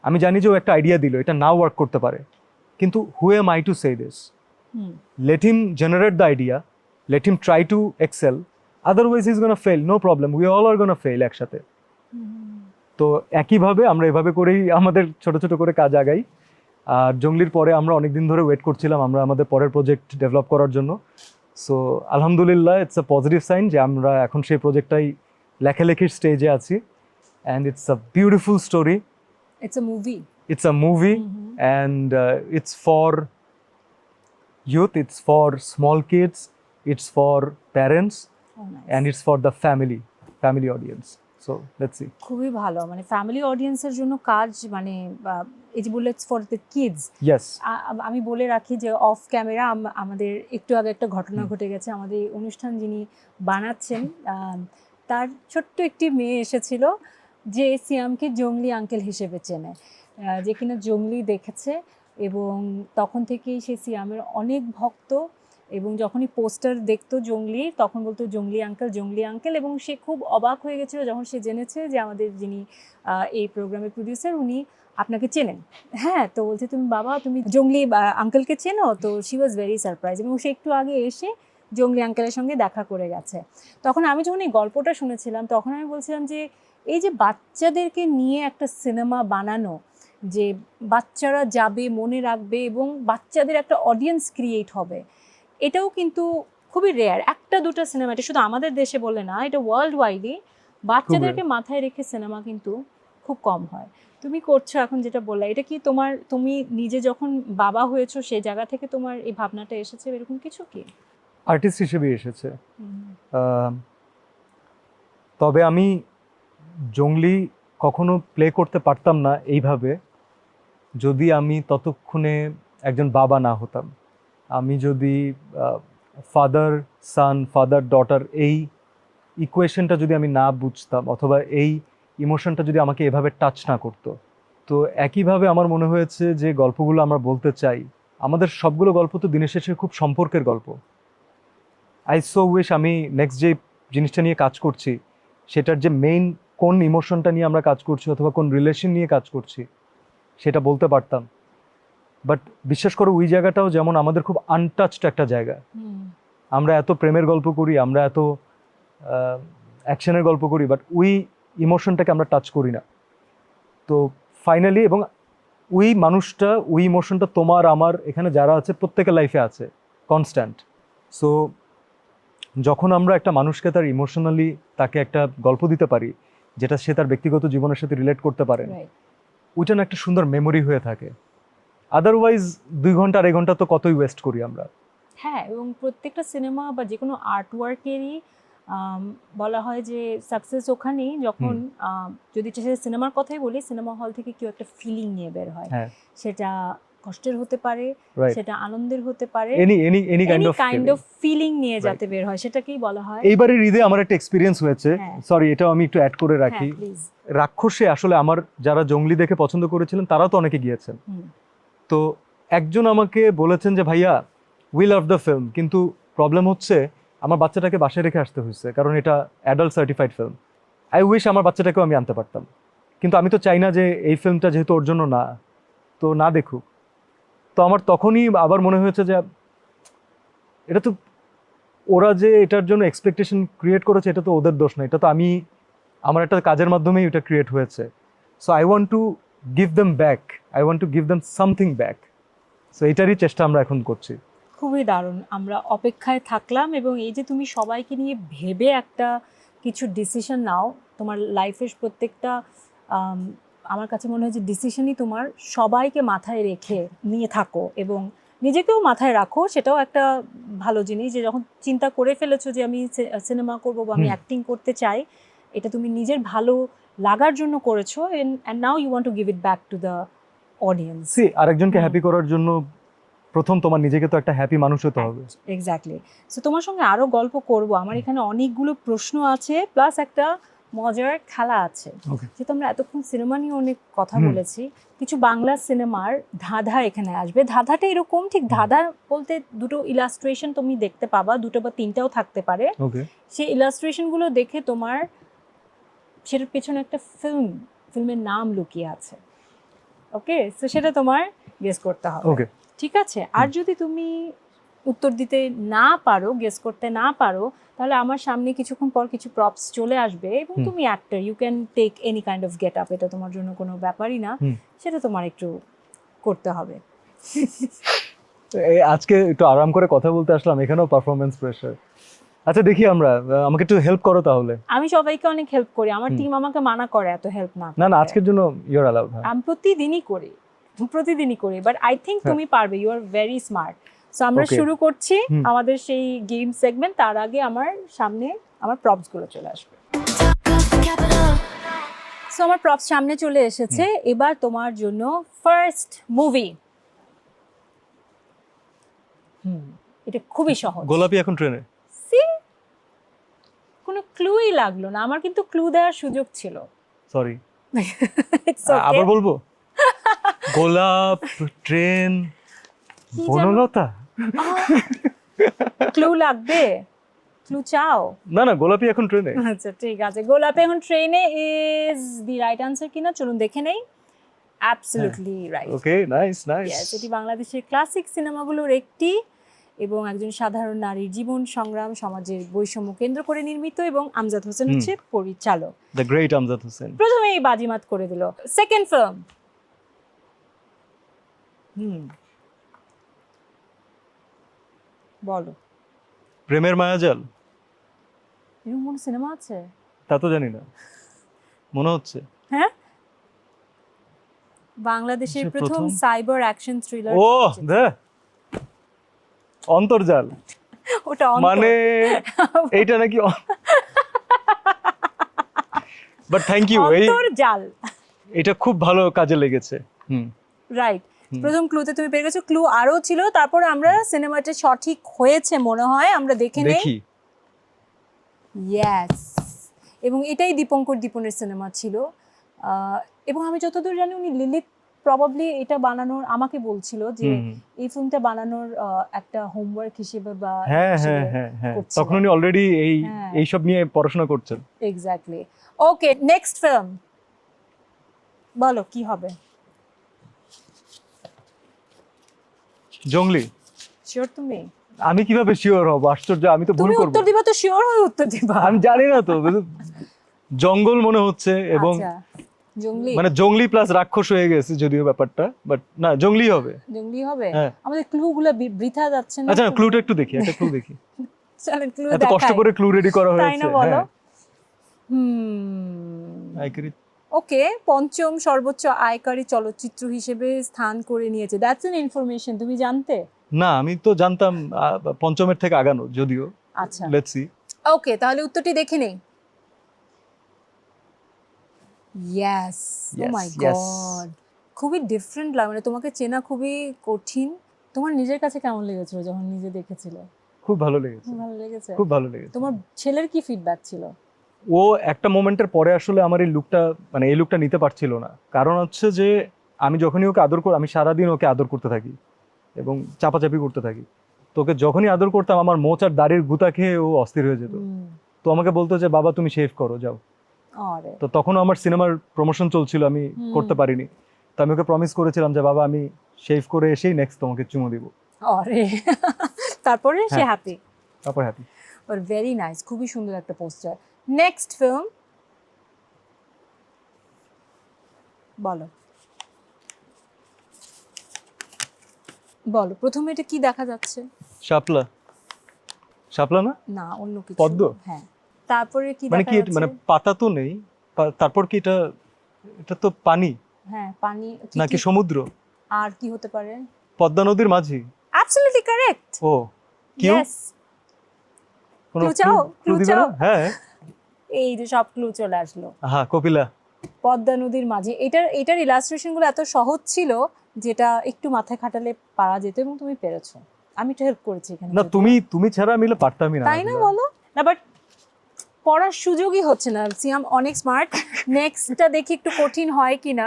আমি জানি যে ও একটা আইডিয়া দিল, এটা নাও ওয়ার্ক করতে পারে, কিন্তু who am I to say this? Let him generate the idea, let him try to excel, otherwise he's gonna fail, no problem, we all are gonna fail একসাথে। তো একইভাবে আমরা এভাবে করেই আমাদের ছোট ছোট করে কাজ আগাই। আর জঙ্গলির পরে আমরা অনেকদিন ধরে ওয়েট করছিলাম আমরা আমাদের পরের প্রজেক্ট ডেভেলপ করার জন্য। সো আলহামদুলিল্লাহ, ইটস আ পজিটিভ সাইন যে আমরা এখন সেই প্রজেক্টটাই লেখালেখির স্টেজে আছি। And it's a beautiful story. It's a movie and it's for youth, it's for small kids, it's for parents, and it's for the family audience. So let's see. খুবই ভালো, মানে ফ্যামিলি অডিয়েন্সের জন্য কাজ, মানে এই যে বললে it's for the kids. Yes. আমি বলে রাখি যে অফ ক্যামেরা আমাদের একটু আগে একটা ঘটনা ঘটে গেছে। আমাদের এই অনুষ্ঠান যিনি বানাচ্ছেন তার ছোট্ট একটি মেয়ে এসেছিল যে সিয়ামকে জঙ্গলি আঙ্কেল হিসেবে চেনে, যে কিনা জঙ্গলি দেখেছে এবং তখন থেকেই সে সিয়ামের অনেক ভক্ত। এবং যখনই পোস্টার দেখতো জঙ্গলি, তখন বলতো জঙ্গলি আঙ্কেল। এবং সে খুব অবাক হয়ে গেছিলো যখন সে জেনেছে যে আমাদের যিনি এই প্রোগ্রামের প্রডিউসার উনি আপনাকে চেনেন। হ্যাঁ, তো বলছে তুমি জঙ্গলি আঙ্কেলকে চেনো? তো শি ওয়াজ ভেরি সারপ্রাইজ। এবং সে একটু আগে এসে জঙ্গলি আঙ্কেলের সঙ্গে দেখা করে গেছে। তখন আমি যখন এই গল্পটা শুনেছিলাম তখন আমি বলছিলাম যে এই যে বাচ্চাদেরকে নিয়ে একটা সিনেমা বানানো, যে বাচ্চারা যাবে, মনে রাখবে এবং বাচ্চাদের একটা অডিয়েন্স ক্রিয়েট হবে, এটাও কিন্তু খুবই রেয়ার। 1-2টা সিনেমা, এটা শুধু আমাদের দেশে বলে না, এটা ওয়ার্ল্ড ওয়াইডই বাচ্চাদেরকে মাথায় রেখে সিনেমা কিন্তু খুব কম হয়। তুমি করছো এখন যেটা বললে, এটা কি তুমি নিজে যখন বাবা হয়েছো সেই জায়গা থেকে তোমার এই ভাবনাটা এসেছে, এরকম কিছু কি? আর্টিস্ট হিসেবে এসেছে। তবে আমি জঙ্গলি কখনো প্লে করতে পারতাম না এইভাবে যদি আমি ততক্ষণে একজন বাবা না হতাম। আমি যদি ফাদার সান, ফাদার ডটার এই ইকুয়েশনটা যদি আমি না বুঝতাম, অথবা এই ইমোশনটা যদি আমাকে এভাবে টাচ না করতো, তো একইভাবে আমার মনে হয়েছে যে গল্পগুলো আমরা বলতে চাই আমাদের সবগুলো গল্প তো দিনের শেষে খুব সম্পর্কের গল্প। আই সো উইশ আমি নেক্সট যে জিনিসটা নিয়ে কাজ করছি সেটার যে মেইন কোন ইমোশনটা নিয়ে আমরা কাজ করছি অথবা কোন রিলেশন নিয়ে কাজ করছি সেটা বলতে পারতাম। বাট বিশ্বাস করো ওই জায়গাটাও যেমন আমাদের খুব আনটাচড একটা জায়গা। আমরা এত প্রেমের গল্প করি, আমরা এত অ্যাকশনের গল্প করি, বাট ওই ইমোশনটাকে আমরা টাচ করি না। তো ফাইনালি, এবং ওই মানুষটা, ওই ইমোশনটা তোমার আমার এখানে যারা আছে প্রত্যেকের লাইফে আছে কনস্ট্যান্ট। সো যখন আমরা একটা মানুষকে তার ইমোশনালি তাকে একটা গল্প দিতে পারি যেটা সে তার ব্যক্তিগত জীবনের সাথে রিলেট করতে পারে, ওইটা না একটা সুন্দর মেমোরি হয়ে থাকে। আদারওয়াইজ 2 ঘন্টা 2.5 ঘন্টা তো কতই ওয়েস্ট করি আমরা। হ্যাঁ, এবং প্রত্যেকটা সিনেমা বা যে কোনো আর্টওয়ার্কেরই বলা হয় যে সাকসেস ওখানেই যখন যদি সিনেমার কথাই বলি, সিনেমা হল থেকে কেউ একটা ফিলিং নিয়ে বের হয়। সেটা কষ্টের হতে পারে, সেটা আনন্দের হতে পারে, এনি কাইন্ড অফ ফিলিং নিয়ে যাতে বের হয়, সেটাকেই বলা হয়। এইবারের ঈদে আমার একটা এক্সপিরিয়েন্স হয়েছে, সরি এটাও আমি একটু অ্যাড করে রাখি। রাক্ষসে আসলে আমার যারা জঙ্গলি দেখে পছন্দ করেছিলেন তারাও তো অনেকে গিয়েছেন। তো একজন আমাকে বলেছেন যে ভাইয়া উই লাভ দ্য ফিল্ম, কিন্তু প্রবলেম হচ্ছে আমার বাচ্চাটাকে বাসায় রেখে আসতে হয়েছে কারণ এটা adult certified film. I wish আমার বাচ্চাটাকেও আমি আনতে পারতাম, কিন্তু আমি তো চাই না যে এই ফিল্মটা যেহেতু ওর জন্য না, তো না দেখুক। তো আমার তখনই আবার মনে হয়েছে যে এটা তো ওরা যে এটার জন্য এক্সপেকটেশন ক্রিয়েট করেছে এটা তো ওদের দোষ না, এটা তো আমি আমার একটা কাজের মাধ্যমেই এটা ক্রিয়েট হয়েছে। So I want to give them back, I want to give them something back. So এটারই চেষ্টা আমরা এখন করছি। খুবই দারুণ, আমরা অপেক্ষায় থাকলাম। এবং এই যে তুমি সবাইকে নিয়ে ভেবে একটা কিছু ডিসিশন নাও তোমার লাইফের প্রত্যেকটা, আমার কাছে মনে হয় যে ডিসিশনই তোমার সবাইকে মাথায় রেখে নিয়ে থাকো এবং নিজেকেও মাথায় রাখো। সেটাও একটা ভালো জিনিস যে যখন চিন্তা করে ফেলেছো যে আমি সিনেমা করবো বা আমি অ্যাক্টিং করতে চাই, এটা তুমি নিজের ভালো লাগার জন্য করেছো, and now you want to give it back to the audience. আরেকজনকে হ্যাপি করার জন্য প্রথম তোমার নিজেকে তো একটা হ্যাপি মানুষ হতে হবে। এক্স্যাক্টলি। সো তোমার সঙ্গে আরো গল্প করব, আমার এখানে অনেকগুলো প্রশ্ন আছে, প্লাস একটা মজার খেলা আছে। যেহেতু আমরা এতক্ষণ সিনেমা নিয়ে অনেক কথা বলেছি, কিছু বাংলা সিনেমার ধাঁধা এখানে আসবে। ধাঁধাটা এরকম, ঠিক ধাঁধা বলতে দুটো ইলাস্ট্রেশন তুমি দেখতে পাবা, 2টো বা 3টাও থাকতে পারে। সেই ইলাস্ট্রেশনগুলো দেখে তোমার সেটার পেছনে একটা ফিল্মের নাম লুকিয়ে আছে। ওকে, সো সেটা তোমার গেস করতে হবে। ওকে, ঠিক আছে। আর যদি তুমি উত্তর দিতে না পারো, গেস করতে না পারো, তাহলে আমার সামনে কিছুক্ষণ পর কিছু প্রপস চলে আসবে এবং তুমি actor, you can take any kind of get up, এটা তোমার জন্য কোনো ব্যাপারই না, সেটা তোমার একটু করতে হবে। আজকে একটু আরাম করে কথা বলতে আসলাম, এখানেও পারফরমেন্স প্রেসার। আচ্ছা দেখি আমরা, আমাকে একটু হেল্প করো তাহলে। আমি সবাইকে অনেক হেল্প করি, আমার টিম আমাকে মানা করে এত হেল্প না। না আজকের জন্য ইউ আর অ্যালাউড। আমি প্রতিদিনই করি, বাট আই থিঙ্ক তুমি পারবে, you are very smart. So আমরা শুরু করছি আমাদের সেই গেম সেগমেন্ট। তার আগে আমার সামনে আমার প্রপস গুলো চলে আসবে। সো আমার প্রপস সামনে চলে এসেছে। এবার তোমার জন্য ফার্স্ট মুভি। এটা খুবই সহজ। গোলাপি এখন ট্রেনে। কোনো ক্লুই লাগলো না, আমার কিন্তু ক্লু দেওয়ার সুযোগ ছিল। সরি, আবার বলবো। গোলাপ, ট্রেন, বনলতা। ক্লু লাগবে? ক্লু চাও? না গোলাপি এখন ট্রেনে। আচ্ছা ঠিক আছে, গোলাপি এখন ট্রেনে ইজ দি রাইট আনসার কিনা চলুন দেখে নেই। Absolutely right. Okay, nice. এটি বাংলাদেশের ক্লাসিক সিনেমাগুলোর একটি এবং একজন সাধারণ নারীর জীবন সংগ্রাম, সমাজের বৈষম্য কেন্দ্র করে নির্মিত, এবং আমজাদ হোসেন হচ্ছে পরিচালক। The great Amjad Hossain. প্রথমেই বাজিমাত করে দিল। Second film. বলো। প্রেমের মায়াজাল। এরকম কোন সিনেমা আছে? তা তো জানি না, মনে হচ্ছে। হ্যাঁ, বাংলাদেশের প্রথম সাইবার অ্যাকশন থ্রিলার। ও অন্তর্জাল। ওটা মানে এইটা নাকি? বাট থ্যাংক ইউ, অন্তর্জাল এটা খুব ভালো কাজে লেগেছে। রাইট, প্রথম ক্লুতে তুমি পেয়ে গেছো। ক্লু আরো ছিল, তারপর আমরা সিনেমাটা সঠিক হয়েছে মনে হয় আমরা দেখে নেই। ইয়েস, এবং এটাই দীপঙ্কর দীপনের সিনেমা ছিল। এবং আমি যতদূর জানি উনি লিলিত প্রবাবলি এটা বানানোর আমাকে বলছিল যে হুম, হুম। এই ফিল্মটা বানানোর একটা হোমওয়ার্ক হিসেবে বা হ্যাঁ হিসেবে হ্যাঁ হ্যাঁ হ্যাঁ করছিলেন। তখন উনি অলরেডি হ্যাঁ। এইসব নিয়ে পড়াশোনা করছেন। এক্স্যাক্টলি। ওকে, নেক্সট ফিল্ম বলো কি হবে? জঙ্গলি। শিওর তুমি? আমি কিভাবে শিওর হব? আশ্চর্য, আমি তো ভুল তুমি করব। উত্তর দিবা তো শিওর হয়ে উত্তর দিবা। আমি জানি না তো, জঙ্গল মনে হচ্ছে এবং আচ্ছা, জঙ্গলি। মানে জঙ্গলি প্লাস রাক্ষস হয়ে গেছে যদিও ব্যাপারটা, বাট না জঙ্গলি হবে। জঙ্গলি হবে? হ্যাঁ। আমাদের ক্লু গুলো বৃথা যাচ্ছে না? আচ্ছা ক্লুটা একটু দেখি, একটা ক্লু দেখি। চলেন ক্লু এত কষ্ট করে ক্লু রেডি করা তাই হয়েছে। না বলো? হ্যাঁ। হুম। ওকে, পঞ্চম সর্বোচ্চ আয়কারী চলচ্চিত্র হিসেবে স্থান করে নিয়েছে। দ্যাটস এন ইনফরমেশন, তুমি জানতে? না আমি তো জানতাম পঞ্চমের থেকে আগানো যদিও। আচ্ছা, লেটস সি। ওকে তাহলে উত্তরটি দেখে নেই। ইয়েস, ও Yes, মাই yes. গড, খুবই ডিফারেন্ট লাগে, মানে তোমাকে চেনা খুবই কঠিন। তোমার নিজের কাছে কেমন লেগেছিল যখন নিজে দেখেছিলে? খুব ভালো লেগেছে, ভালো লেগেছে? খুব ভালো লেগেছে। তোমার ছেলের কি ফিডব্যাক ছিল? ও একটা মোমেন্টের পরে আসলে আমার এই লুকটা, মানে এই লুকটা নিতে পারছিল না। কারণ হচ্ছে যে আমি যখনই ওকে আদর করি, আমি সারাদিন ওকে আদর করতে থাকি এবং চাপাচাপি করতে থাকি। তো ওকে যখনই আদর করতাম আমার মোচ আর দাড়ির গুতা খেয়ে ও অস্থির হয়ে যেত। তো আমাকে বলতো যে বাবা তুমি শেভ করো যাও। আরে তো তখন আমার সিনেমার প্রমোশন চলছিল, আমি করতে পারিনি। তো আমি ওকে প্রমিস করেছিলাম যে বাবা আমি শেভ করে এসেই নেক্সট তোমাকে চুমু দিব। আরে তারপরে সে হ্যাঁ। হ্যাপি। তারপর হ্যাপি। বাট ভেরি নাইস, খুবই সুন্দর একটা পোস্টার। নেক্সট ফিল্ম বলো, বলো প্রথমে এটা কি দেখা যাচ্ছে? শাপলা। শাপলা না? না অন্য কিছু। পদ্ম? হ্যাঁ, তারপরে কি মানে দেখা কি যাচ্ছে? মানে পাতা তো নেই, তারপর কি এটা, এটা তো পানি হ্যাঁ পানি নাকি সমুদ্র? আর কি হতে পারে? পদ্মা নদীর মাঝি। Absolutely correct. ও কিউ? ইয়েস, কোনো Clue চাও? ক্লু Clue দিবে না? চাও? হ্যাঁ এই যে সব ক্লু চলে আসলো। হ্যাঁ কপিলা। পদ্মা নদীর মাঝে, এটার ইলাস্ট্রেশন গুলো এত সহজ ছিল যেটা একটু মাথায় খাটালে পারা যেত এবং তুমি পেরেছো। আমি একটু হেল্প করেছি এখানে। না যদিও। তুমি ছাড়া মিলে পারতামই না। তাই না বলো? না বাট পড়ার সুযোগই হচ্ছে না। সিয়াম অনেক স্মার্ট। নেক্সটটা দেখি একটু কঠিন হয় কিনা।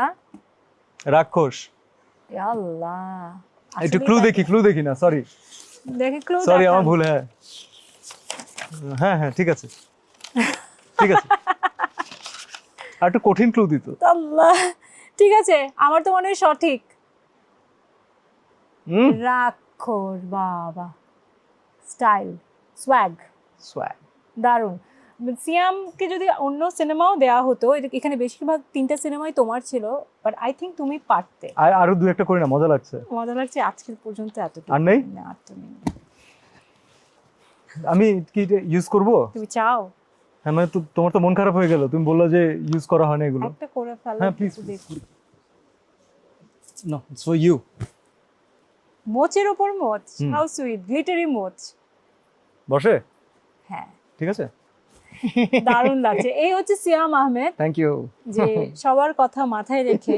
রাক্ষস। আল্লাহ, একটু ক্লু দেখি না, সরি দেখি ক্লু। সরি আমার ভুল। হ্যাঁ হ্যাঁ হ্যাঁ ঠিক আছে ঠিক আছে। আর একটু কঠিন ক্লু দিত। আল্লাহ, ঠিক আছে আমার তো মনে হয় সঠিক। হুম রাক্ষস, বাবা, স্টাইল, সোয়াগ, দারুণ। সিয়ামকে যদি অন্য সিনেমাও দেওয়া হতো, এখানে বেশিরভাগ 3টা সিনেমাই তোমার ছিল, বাট আই থিঙ্ক তুমি পারতে। আরো দু একটা করি না, মজা লাগছে। মজা লাগছে আজকের পর্যন্ত এতটুকু। আর নেই? না আর তো নেই। আমি কি ইউজ করব? তুমি চাও হ্যাঁ মানে তোমার তো মন খারাপ হয়ে গেল, তুমি বললা যে ইউজ করা হয় না এগুলো। একটা করে ফেলো? হ্যাঁ প্লিজ। দেখি। No so you. মোচের ওপর মোচ, হাউ সুইট, গ্লিটারি মোচ। বসে? হ্যাঁ, ঠিক আছে, দারুণ লাগছে। এই হচ্ছে সিয়াম আহমেদ, থ্যাংক ইউ। যে সবার কথা মাথায় রেখে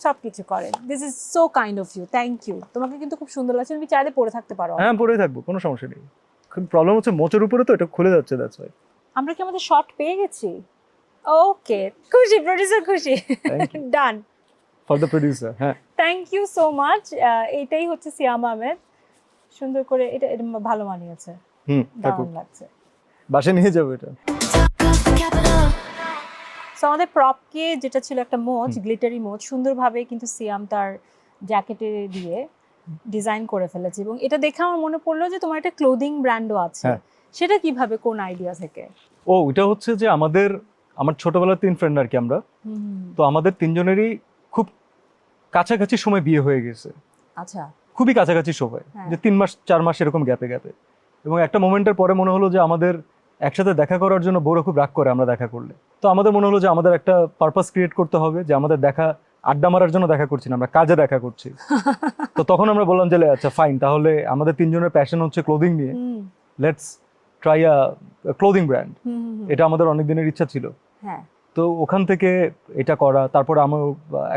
সবকিছু করেন। This is so kind of you, thank you. তোমাকে কিন্তু খুব সুন্দর লাগছে, তুমি চাইলে পরে থাকতে পারো। হ্যাঁ পরেই থাকবো, কোনো সমস্যা নেই। প্রবলেম হচ্ছে মোচের উপরে তো এটা খুলে যাচ্ছে, দ্যাটস ওয়াই। আমরা কি আমাদের শট পেয়ে গেছি? ওকে, খুশি, প্রোডিউসার খুশি। Thank you. Done, for the producer. হ্যাঁ থ্যাংক ইউ সো মাচ। এটাই হচ্ছে সিয়াম আহমেদ, সুন্দর করে এটা ভালো মানিয়েছে, থাকুক, দারুণ লাগছে। বাসে নিয়ে যাবো এটা। Talk of the capital. So আমাদের প্রপকে যেটা ছিল একটা মোচ, গ্লিটারি মোচ, সুন্দরভাবে কিন্তু সিয়াম তার জ্যাকেটে দিয়ে ডিজাইন করে ফেলেছে। এবং এটা দেখে আমার মনে পড়লো যে তোমার একটা ক্লোদিং ব্র্যান্ডও আছে। হ্যাঁ। সেটা কিভাবে, কোন আইডিয়া থেকে? ও ওটা হচ্ছে যে আমার ছোটবেলার 3 ফ্রেন্ড আর কি আমরা। তো আমাদের 3জনেরই খুব কাছাকাছি সময় বিয়ে হয়ে গেছে, আচ্ছা, খুবই কাছাকাছি সময়, হ্যাঁ। যে 3 মাস 4 মাস এরকম গ্যাপে এবং একটা মোমেন্টের পরে মনে হলো যে আমাদের একসাথে দেখা করার জন্য বউরা খুব রাগ করে আমরা দেখা করলে। তো আমাদের মনে হলো যে আমাদের একটা পারপাস ক্রিয়েট করতে হবে, যে আমাদের দেখা আড্ডা মারার জন্য দেখা করছি না, আমরা কাজে দেখা করছি। তো তখন আমরা বললাম যে আচ্ছা ফাইন, তাহলে আমাদের 3জনের প্যাশন হচ্ছে ক্লোদিং নিয়ে, let's try a clothing brand. এটা আমাদের অনেক দিনের ইচ্ছা ছিল। হ্যাঁ, তো ওখান থেকে এটা করা। তারপর আমি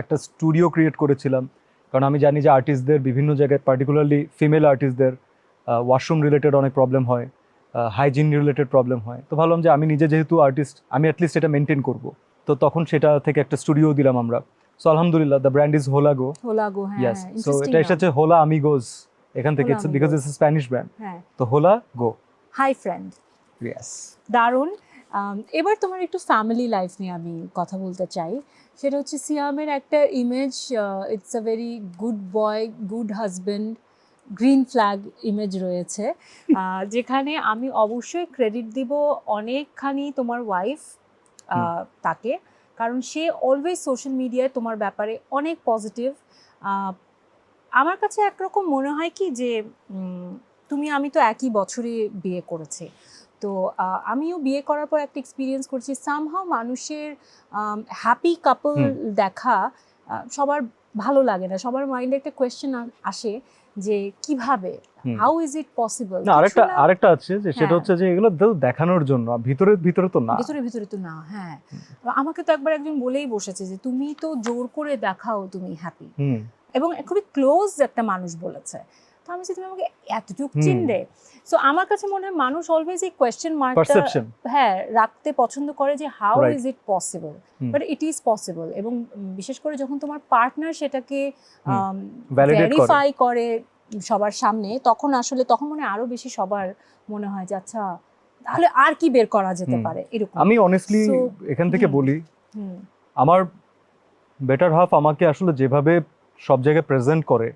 একটা স্টুডিও ক্রিয়েট করেছিলাম, কারণ আমি জানি যে আর্টিস্টদের বিভিন্ন জায়গায়, পার্টিকুলারলি ফিমেল আর্টিস্টদের ওয়াশরুম রিলেটেড অনেক প্রবলেম হয়, হাইজিন রিলেটেড প্রবলেম হয়। তো ভাবলাম যে আমি নিজে যেহেতু আর্টিস্ট, আমি অ্যাটলিস্ট এটা মেনটেন করব। তো তখন সেটা থেকে একটা স্টুডিও দিলাম আমরা। সো আলহামদুলিল্লাহ দ্য ব্র্যান্ড ইজ হোলা গো। হোলা গো, হ্যাঁ ইয়েস, সো interesting এটা নাম। এসেছে হোলা আমিগোস এখান থেকে, Hola it's because Amigos। It's Spanish brand, হ্যাঁ, তো হোলা গো। Hi friend, yes. দারুণ। এবার তোমার একটু ফ্যামিলি লাইফ নিয়ে আমি কথা বলতে চাই। সেটা হচ্ছে সিয়ামের একটা image, it's a very good boy, good husband, green flag image রয়েছে, যেখানে আমি অবশ্যই ক্রেডিট দিব অনেকখানি তোমার ওয়াইফ তাকে, কারণ সে অলওয়েজ সোশ্যাল মিডিয়ায় তোমার ব্যাপারে অনেক পজিটিভ। আমার কাছে একরকম মনে হয় কি যে আমি তো একই বছরে বিয়ে করেছি, তো আমিও বিয়ে করার পর একটা এক্সপিরিয়েন্স করছি, সামহাও মানুষের হ্যাপি কাপল দেখা সবার ভালো লাগে না, সবার মাইন্ডে একটা কোয়েশ্চেন আসে যে কিভাবে, হাউ ইজ ইট পসিবল। না, আরেকটা আছে যে সেটা হ্যাঁ। হচ্ছে যে এগুলো দেখানোর জন্য, ভিতরে তো না। ভিতরে তো না, হ্যাঁ। আমাকে তো একবার একজন বলেই বসেছে যে তুমি তো জোর করে দেখাও তুমি হ্যাপি, এবং খুবই ক্লোজ একটা মানুষ বলেছে। তো আমি তুমি আমাকে এতটুকু চিনলে। সো আমার কাছে মনে হয় মানুষ অলওয়েজ এই কোয়েশ্চেন মার্কটা হ্যাঁ রাখতে পছন্দ করে যে how is it possible, but it is possible. এবং বিশেষ করে যখন তোমার পার্টনার সেটাকে ভেরিফাই করে সবার সামনে, তখন মনে আরো বেশি সবার মনে হয় যে আচ্ছা তাহলে আর কি বের করা যেতে পারে এরকম। আমি অনেস্টলি এখান থেকে বলি, আমার বেটার হাফ আমাকে আসলে যেভাবে সব জায়গায় প্রেজেন্ট করে,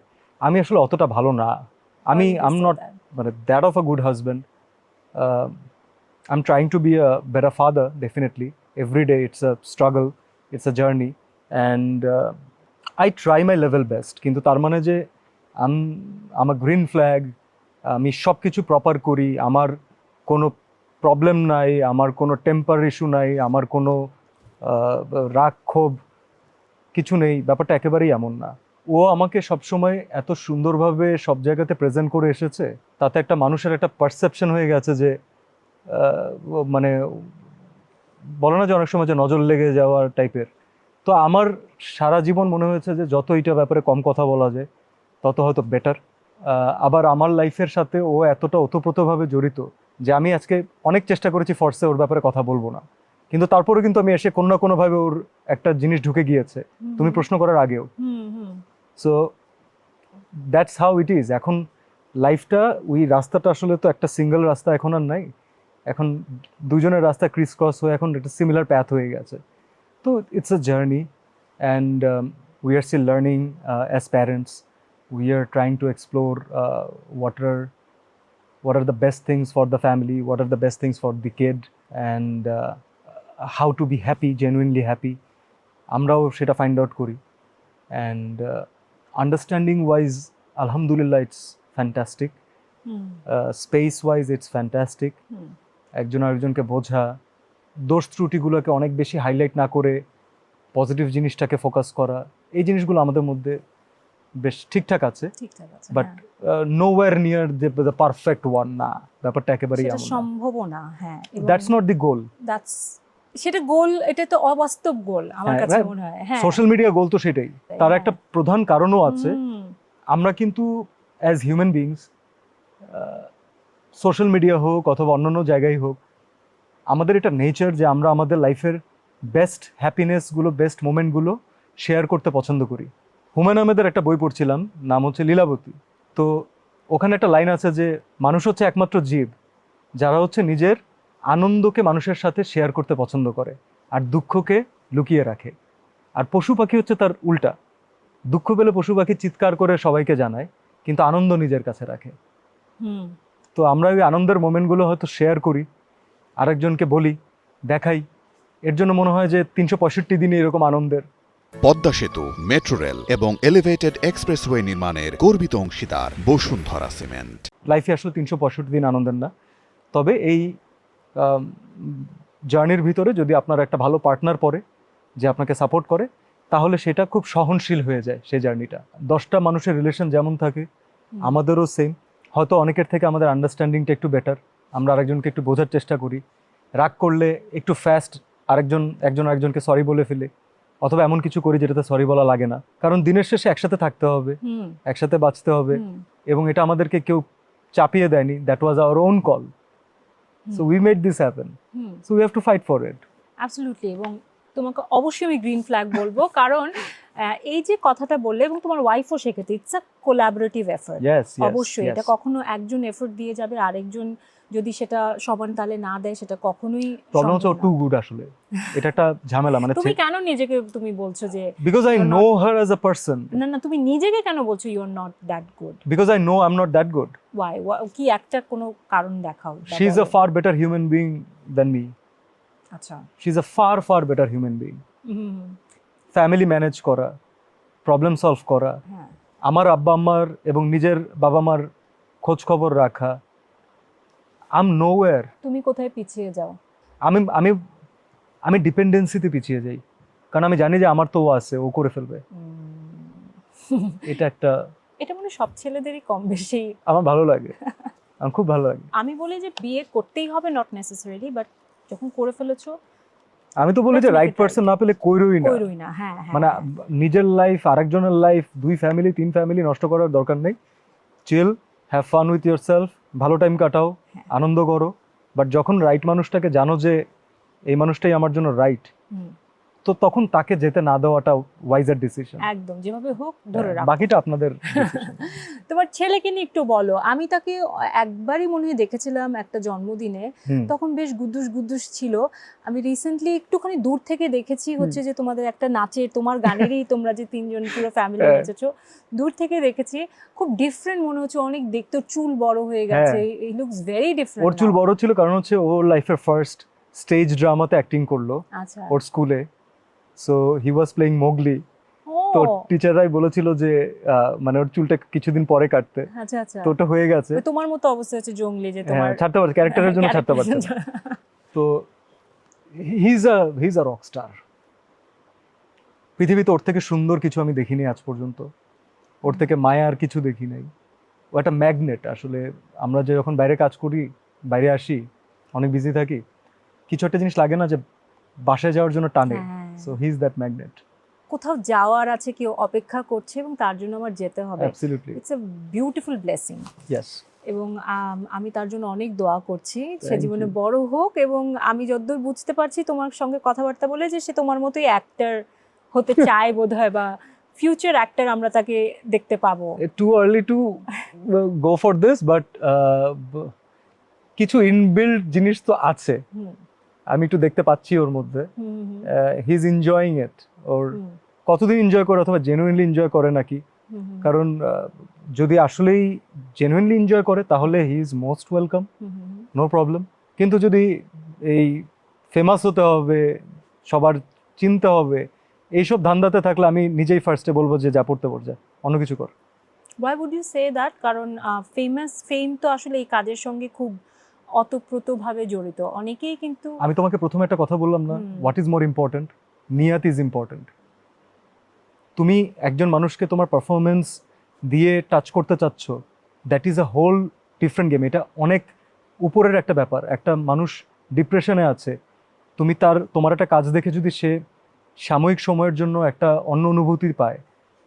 আমি আসলে অতটা ভালো না। আই এম নট মানে that of a good husband. I am trying to be a better father, definitely. Every day it's a struggle, it's a journey, and I try my level best. কিন্তু তার মানে যে আমার green flag, আমি সব কিছু proper করি, আমার কোনো প্রবলেম নাই, আমার কোনো টেম্পার ইস্যু নাই, আমার কোনো রাগ ক্ষোভ কিছু নেই, ব্যাপারটা একেবারেই এমন না। ও আমাকে সবসময় এত সুন্দরভাবে সব জায়গাতে প্রেজেন্ট করে এসেছে, তাতে একটা মানুষের একটা পারসেপশন হয়ে গেছে যে মানে বলে না যে অনেক সময় যে নজর লেগে যাওয়ার টাইপের। তো আমার সারা জীবন মনে হয়েছে যে যত এইটা ব্যাপারে কম কথা বলা যায় তত হয়তো বেটার। আবার আমার লাইফের সাথে ও এতটা ওতপ্রোতভাবে জড়িত যে আমি আজকে অনেক চেষ্টা করেছি ফর্সে ওর ব্যাপারে কথা বলবো না, কিন্তু তারপরে কিন্তু আমি এসে কোনো না কোনোভাবে ওর একটা জিনিস ঢুকে গিয়েছে তুমি প্রশ্ন করার আগেও। So that's how it is. এখন লাইফটা, ওই রাস্তাটা আসলে তো একটা সিঙ্গেল রাস্তা এখন আর নাই, এখন দুজনের রাস্তা ক্রিস ক্রস হয়ে এখন একটা সিমিলার প্যাথ হয়ে গেছে। তো it's a journey, and we are still learning as parents. We are trying to explore what are the best things for the family, what are the best things for the kid, and how to be happy, genuinely happy. আমরাও সেটা find out করি, and understanding wise আলহামদুলিল্লাহ it's fantastic, space wise it's fantastic. একজন আরেকজনকে বোঝা, দোষ ত্রুটিগুলোকে অনেক বেশি হাইলাইট না করে পজিটিভ জিনিসটাকে ফোকাস করা, এই জিনিসগুলো আমাদের মধ্যে বেশ ঠিকঠাক আছে, but nowhere near the perfect one না, ব্যাপারটা একেবারেই এমন না, সম্ভব না। হ্যাঁ, দ্যাটস নট দি গোল, সেটা গোল, এটা তো অবাস্তব গোল আমার কাছে মনে হয়। হ্যাঁ, সোশ্যাল মিডিয়া গোল তো সেটাই। তার একটা প্রধান কারণও আছে, আমরা কিন্তু as human beings, social media হোক অথবা অন্যান্য জায়গায় হোক, আমাদের এটা নেচার যে আমরা আমাদের লাইফের বেস্ট হ্যাপিনেসগুলো, বেস্ট মোমেন্টগুলো শেয়ার করতে পছন্দ করি। হুমায়ুন আহমেদের একটা বই পড়ছিলাম, নাম হচ্ছে লীলাবতী। তো ওখানে একটা লাইন আছে যে মানুষ হচ্ছে একমাত্র জীব যারা হচ্ছে নিজের আনন্দকে মানুষের সাথে শেয়ার করতে পছন্দ করে আর দুঃখকে লুকিয়ে রাখে। আর পশু পাখি হচ্ছে তার উল্টা, দুঃখ পেলে পশু পাখি চিৎকার করে সবাইকে জানায়, কিন্তু আনন্দ নিজের কাছে রাখে। তো আমরা ওই আনন্দের মোমেন্টগুলো হয়তো শেয়ার করি, আরেকজনকে বলি, দেখাই, এর জন্য মনে হয় যে 365 দিনই এরকম আনন্দের। পদ্মা সেতু, মেট্রো রেল এবং এলিভেটেড এক্সপ্রেসওয়ে নির্মাণের গর্বিত অংশীদার বসুন্ধরা সিমেন্ট। লাইফে আসলে 365 দিন আনন্দের না, তবে এই জার্নির ভিতরে যদি আপনার একটা ভালো পার্টনার পড়ে যে আপনাকে সাপোর্ট করে, তাহলে সেটা খুব সহনশীল হয়ে যায় সেই জার্নিটা। 10টা মানুষের রিলেশন যেমন থাকে, আমাদেরও সেম। হয়তো অনেকের থেকে আমাদের আন্ডারস্ট্যান্ডিংটা একটু বেটার, আমরা আরেকজনকে একটু বোঝার চেষ্টা করি, রাগ করলে একটু ফাস্ট একজন আরেকজনকে সরি বলে ফেলে, অথবা এমন কিছু করি যেটাতে সরি বলা লাগে না, কারণ দিনের শেষে একসাথে থাকতে হবে, একসাথে বাঁচতে হবে, এবং এটা আমাদেরকে কেউ চাপিয়ে দেয়নি, that was our own call. So we made this happen, so we have to fight for it. Absolutely. এবং তোমাকে অবশ্যই আমি গ্রিন ফ্ল্যাগ বলবো, কারণ এই যে কথাটা বললে এবং তোমার ওয়াইফও শেখাতে, it's a collaborative effort. Yes অবশ্যই এটা কখনো একজন এফোর্ট দিয়ে যাবে, আরেকজন যদি সেটা সমান তালে না দেয় সেটা কখনোই প্রবলেম হচ্ছে সম্ভব টু না। গুড আসলে, এটা একটা ঝামেলা। মানে তুমি কেন নিজেকে তুমি বলছো যে because I you're know her as a person, না না তুমি নিজেকে কেন বলছো you are not that good? Because I know I am not that good. Why কি একটা কোনো কারণ দেখাও। She is a far better human being than me. আচ্ছা। She is a far better human being. Hmm, family manage করা, problem solve করা, হ্যাঁ আমার আব্বা আম্মার এবং নিজের বাবা মার খোঁজ খবর রাখা, আই এম নোওয়্যার। তুমি কোথায় পিছিয়ে যাও? আমি আমি আমি ডিপেন্ডেন্সিতে পিছিয়ে যাই, কারণ আমি জানি যে আমার তো ও আছে, ও করে ফেলবে। এটা একটা এটা মানে সব ছেলেদেরই কম বেশি। আমার ভালো লাগে, আমার খুব ভালো লাগে। আমি বলি যে বিয়ে করতেই হবে নট নেসেসারিলি, বাট যখন করে ফেলেছো আমি তো বলি যে Let's make right it person right. না পেলে কইরই না। কইরই না। হ্যাঁ হ্যাঁ মানে হ্যাঁ। নিজের লাইফ, আরেকজনের লাইফ, 2 ফ্যামিলি 3 ফ্যামিলি নষ্ট করার দরকার নেই। Chill, have fun with yourself, ভালো টাইম কাটাও, আনন্দ করো। বাট যখন রাইট মানুষটাকে জানো যে এই মানুষটাই আমার জন্য রাইট, হুম, তো তখন তাকে যেতে না দেওয়াটা ওয়াইজার ডিসিশন। একদম যেভাবে হোক ধরে রাখো। বাকিটা আপনাদের decision। তোমার ছেলেকে নিয়ে একটু বলো। আমি তাকে একবারই মনে হয় দেখেছিলাম একটা জন্মদিনে, হুম। তখন বেশ গুদ্দুস ছিল। আমি রিসেন্টলি একটুখানি দূর থেকে দেখেছি, হচ্ছে যে তোমাদের একটা নাচের, তোমার গানেরই তোমরা যে 3 জন পুরো ফ্যামিলি হ্যাঁ। নেচেছো, দূর থেকে দেখেছি। খুব ডিফারেন্ট মনে হচ্ছে, অনেক দেখতে, ওর চুল বড় হয়ে গেছে, ই লুকস ভেরি ডিফারেন্ট। ওর চুল বড় ছিল কারণ হচ্ছে ওর লাইফের ফার্স্ট স্টেজ ড্রামাতে অ্যাক্টিং করলো আচ্ছা। ওর স্কুলে। So he was playing Mowgli. তো ও টিচাররাই বলেছিল যে মানে ওর চুলটা কিছুদিন পরে কাটতে, আচ্ছা আচ্ছা। তো ওটা হয়ে গেছে। ওই তোমার মতো অবস্থা হচ্ছে জঙ্গলি, যে হ্যাঁ, তোমার ছাড়তে পারছে, ক্যারেক্টারের জন্য ছাড়তে পারছে না। তো he is a rock star. পৃথিবীতে ওর থেকে সুন্দর কিছু আমি দেখিনি আজ পর্যন্ত, ওর থেকে মায়ার কিছু দেখি নাই। ও একটা ম্যাগনেট আসলে। আমরা যে যখন বাইরে কাজ করি, বাইরে আসি, অনেক বিজি থাকি, কিছু একটা জিনিস লাগে না যে বাসায় যাওয়ার জন্য টানে। হ্যাঁ। So he is that magnet. কোথাও যাওয়ার আছে, কেউ অপেক্ষা করছে এবং তার জন্য আমার যেতে হবে। Absolutely, it's a beautiful blessing. Yes. এবং আমি তার জন্য অনেক দোয়া করছি, সে Thank জীবনে you. বড় হোক। এবং আমি যতদূর বুঝতে পারছি তোমার সঙ্গে কথাবার্তা বলে, যে সে তোমার মতোই অ্যাক্টর হতে চায় বোধহয়, বা ফিউচার অ্যাক্টর আমরা তাকে দেখতে পাবো। Too early to go for this, but কিছু ইনবিল্ড জিনিস তো আছে, হুম আমি একটু দেখতে পাচ্ছি ওর মধ্যে। হুম হুম, হি ইজ এনজয়িং ইট। ওর হুম, কতদিন এনজয় করে অথবা জেনুইনলি এনজয় করে নাকি, হুম, হুম, কারণ যদি আসলেই জেনুইনলি এনজয় করে তাহলে he is most welcome, hmm, hmm, no problem. কিন্তু যদি এই ফেমাস হতে হবে, সবার চিনতে হবে, এইসব ধান্দাতে থাকলে আমি নিজেই ফার্স্টে বলবো যে যা পড়তে পড়, যা অন্য কিছু কর। Why would you say that? কারণ ফেম তো আসলে এই কাজের সঙ্গে খুব অতপ্রতভাবে জড়িত। অনেকেই কিন্তু আমি তোমাকে প্রথমে একটা কথা বললাম না, hmm. What is more important? নিয়াত ইজ ইম্পর্টেন্ট। তুমি একজন মানুষকে তোমার পারফরমেন্স দিয়ে টাচ করতে চাচ্ছ, that is a whole different game. এটা অনেক উপরের একটা ব্যাপার। একটা মানুষ ডিপ্রেশনে আছে, তুমি তোমার একটা কাজ দেখে যদি সে সাময়িক সময়ের জন্য একটা অন্য অনুভূতি পায়,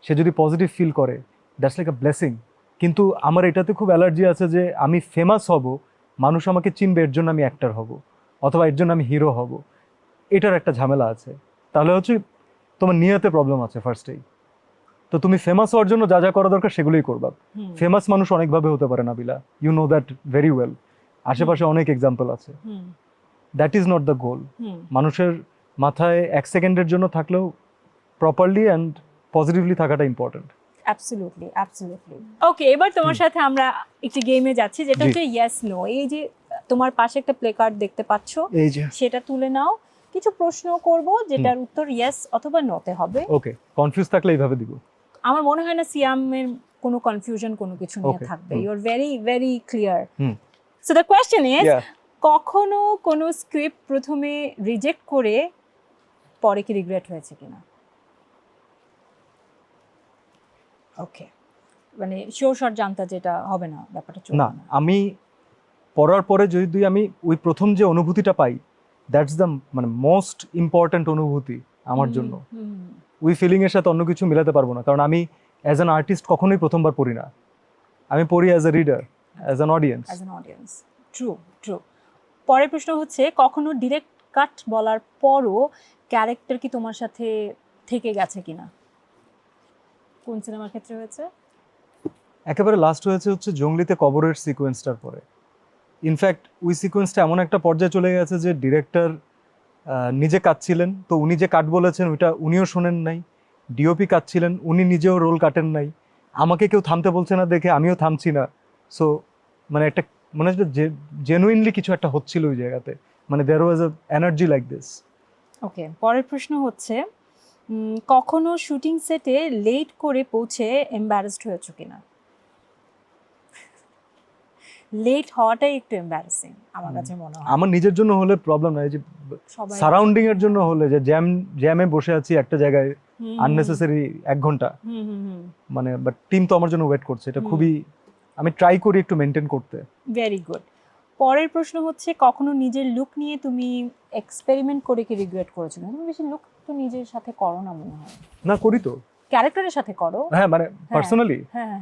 সে যদি পজিটিভ ফিল করে, দ্যাটস লাইক আ ব্লেসিং। কিন্তু আমার এটাতে খুব অ্যালার্জি আছে যে আমি ফেমাস হব, মানুষ আমাকে চিনবে, এর জন্য আমি অ্যাক্টর হব, অথবা এর জন্য আমি হিরো হব। এটার একটা ঝামেলা আছে। তাহলে হচ্ছে তোমার নিয়াতে প্রবলেম আছে ফার্স্টেই। তো তুমি ফেমাস হওয়ার জন্য যা যা করা দরকার সেগুলোই করবা। হুম, ফেমাস মানুষ অনেকভাবে হতে পারে Nabila, you know that very well. আশেপাশে অনেক এক্সাম্পল আছে। Hmm, that is not the goal. Hmm. মানুষের মাথায় 1 সেকেন্ডের জন্য থাকলেও প্রপারলি অ্যান্ড পজিটিভলি থাকাটা ইম্পর্টেন্ট। Absolutely absolutely. ওকে, এবার তোমার সাথে আমরা একটি গেমে যাচ্ছি, যেটা জি। হচ্ছে ইয়েস নো। এই যে তোমার পাশে একটা প্লে কার্ড দেখতে পাচ্ছ, এই যে সেটা তুলে নাও। কিছু প্রশ্ন করব, যেটার উত্তর ইয়েস অথবা নোতে হবে। ওকে, কনফিউজ থাকলে এইভাবে দিব। আমার মনে হয় না সিয়ামের কোনো কনফিউশন কোনো কিছু নিয়ে Okay, থাকবে। Hmm. You are very very clear. Hmm. So the question is, Yeah. কখনো কোনো স্ক্রিপ্ট প্রথমে রিজেক্ট করে পরে কি রিগ্রেট হয়েছে কিনা? ওকে, মানে শিওর শট জানতা যেটা হবে না, ব্যাপারটা চলবে না, না। আমি পড়ার পরে যদি আমি ওই প্রথম যে অনুভূতিটা পাই, দ্যাটস দ্য মানে মোস্ট ইম্পর্ট্যান্ট অনুভূতি আমার জন্য। হুম, ওই ফিলিংয়ের সাথে অন্য কিছু মিলাতে পারবো না, কারণ আমি অ্যাজ অ্যান আর্টিস্ট কখনোই প্রথমবার পড়ি না। আমি পড়ি as a reader, as an audience. As an audience. True true. পরের প্রশ্ন হচ্ছে, কখনো ডিরেক্ট কাট বলার পরও ক্যারেক্টার কি তোমার সাথে থেকে গেছে কিনা? কোন সিনেমার ক্ষেত্রে হয়েছে? একেবারে লাস্ট হয়েছে হচ্ছে জঙ্গলিতে কবরের সিকোয়েন্সটার পরে। ইনফ্যাক্ট ওই সিকোয়েন্সটা এমন একটা পর্যায়ে চলে গেছে যে ডিরেক্টর নিজে কাটছিলেন, তো উনি যে কাট বলেছেন ওইটা উনিও শোনেন নাই। ডিওপি কাটছিলেন, উনি নিজেও রোল কাটেন নাই। আমাকে কেউ থামতে বলছে না দেখে আমিও থামছি না। সো মানে একটা মনে হচ্ছে যে জেনুইনলি কিছু একটা হচ্ছিল ওই জায়গাতে, মানে দেয়ার ওয়াজ আ এনার্জি লাইক দিস। ওকে, পরের প্রশ্ন হচ্ছে কখনো শুটিং সেটে লেট করে পৌঁছে এম্বারাসড হয়েছো কিনা? লেট হওয়াটাই একটু এম্বারাসিং আমার কাছে মনে হয়। আমার নিজের জন্য হলে প্রবলেম নাই, যে সবাই সারাউন্ডিং এর জন্য হলে, যে জ্যামে বসে আছি একটা জায়গায় আননেসেসারি 1 ঘন্টা, মানে বাট টিম তো আমার জন্য ওয়েট করছে, এটা খুবই আমি ট্রাই করি একটু মেনটেন করতে। Very good. পরের প্রশ্ন হচ্ছে কখনো নিজের লুক নিয়ে তুমি এক্সপেরিমেন্ট করে কি রিগ্রেট করেছো না? তুমি বেশি লুক তো নিজের সাথে করো না মনে হয়। না করি তো, ক্যারেক্টারের সাথে করো। হ্যাঁ মানে পার্সোনালি। হ্যাঁ,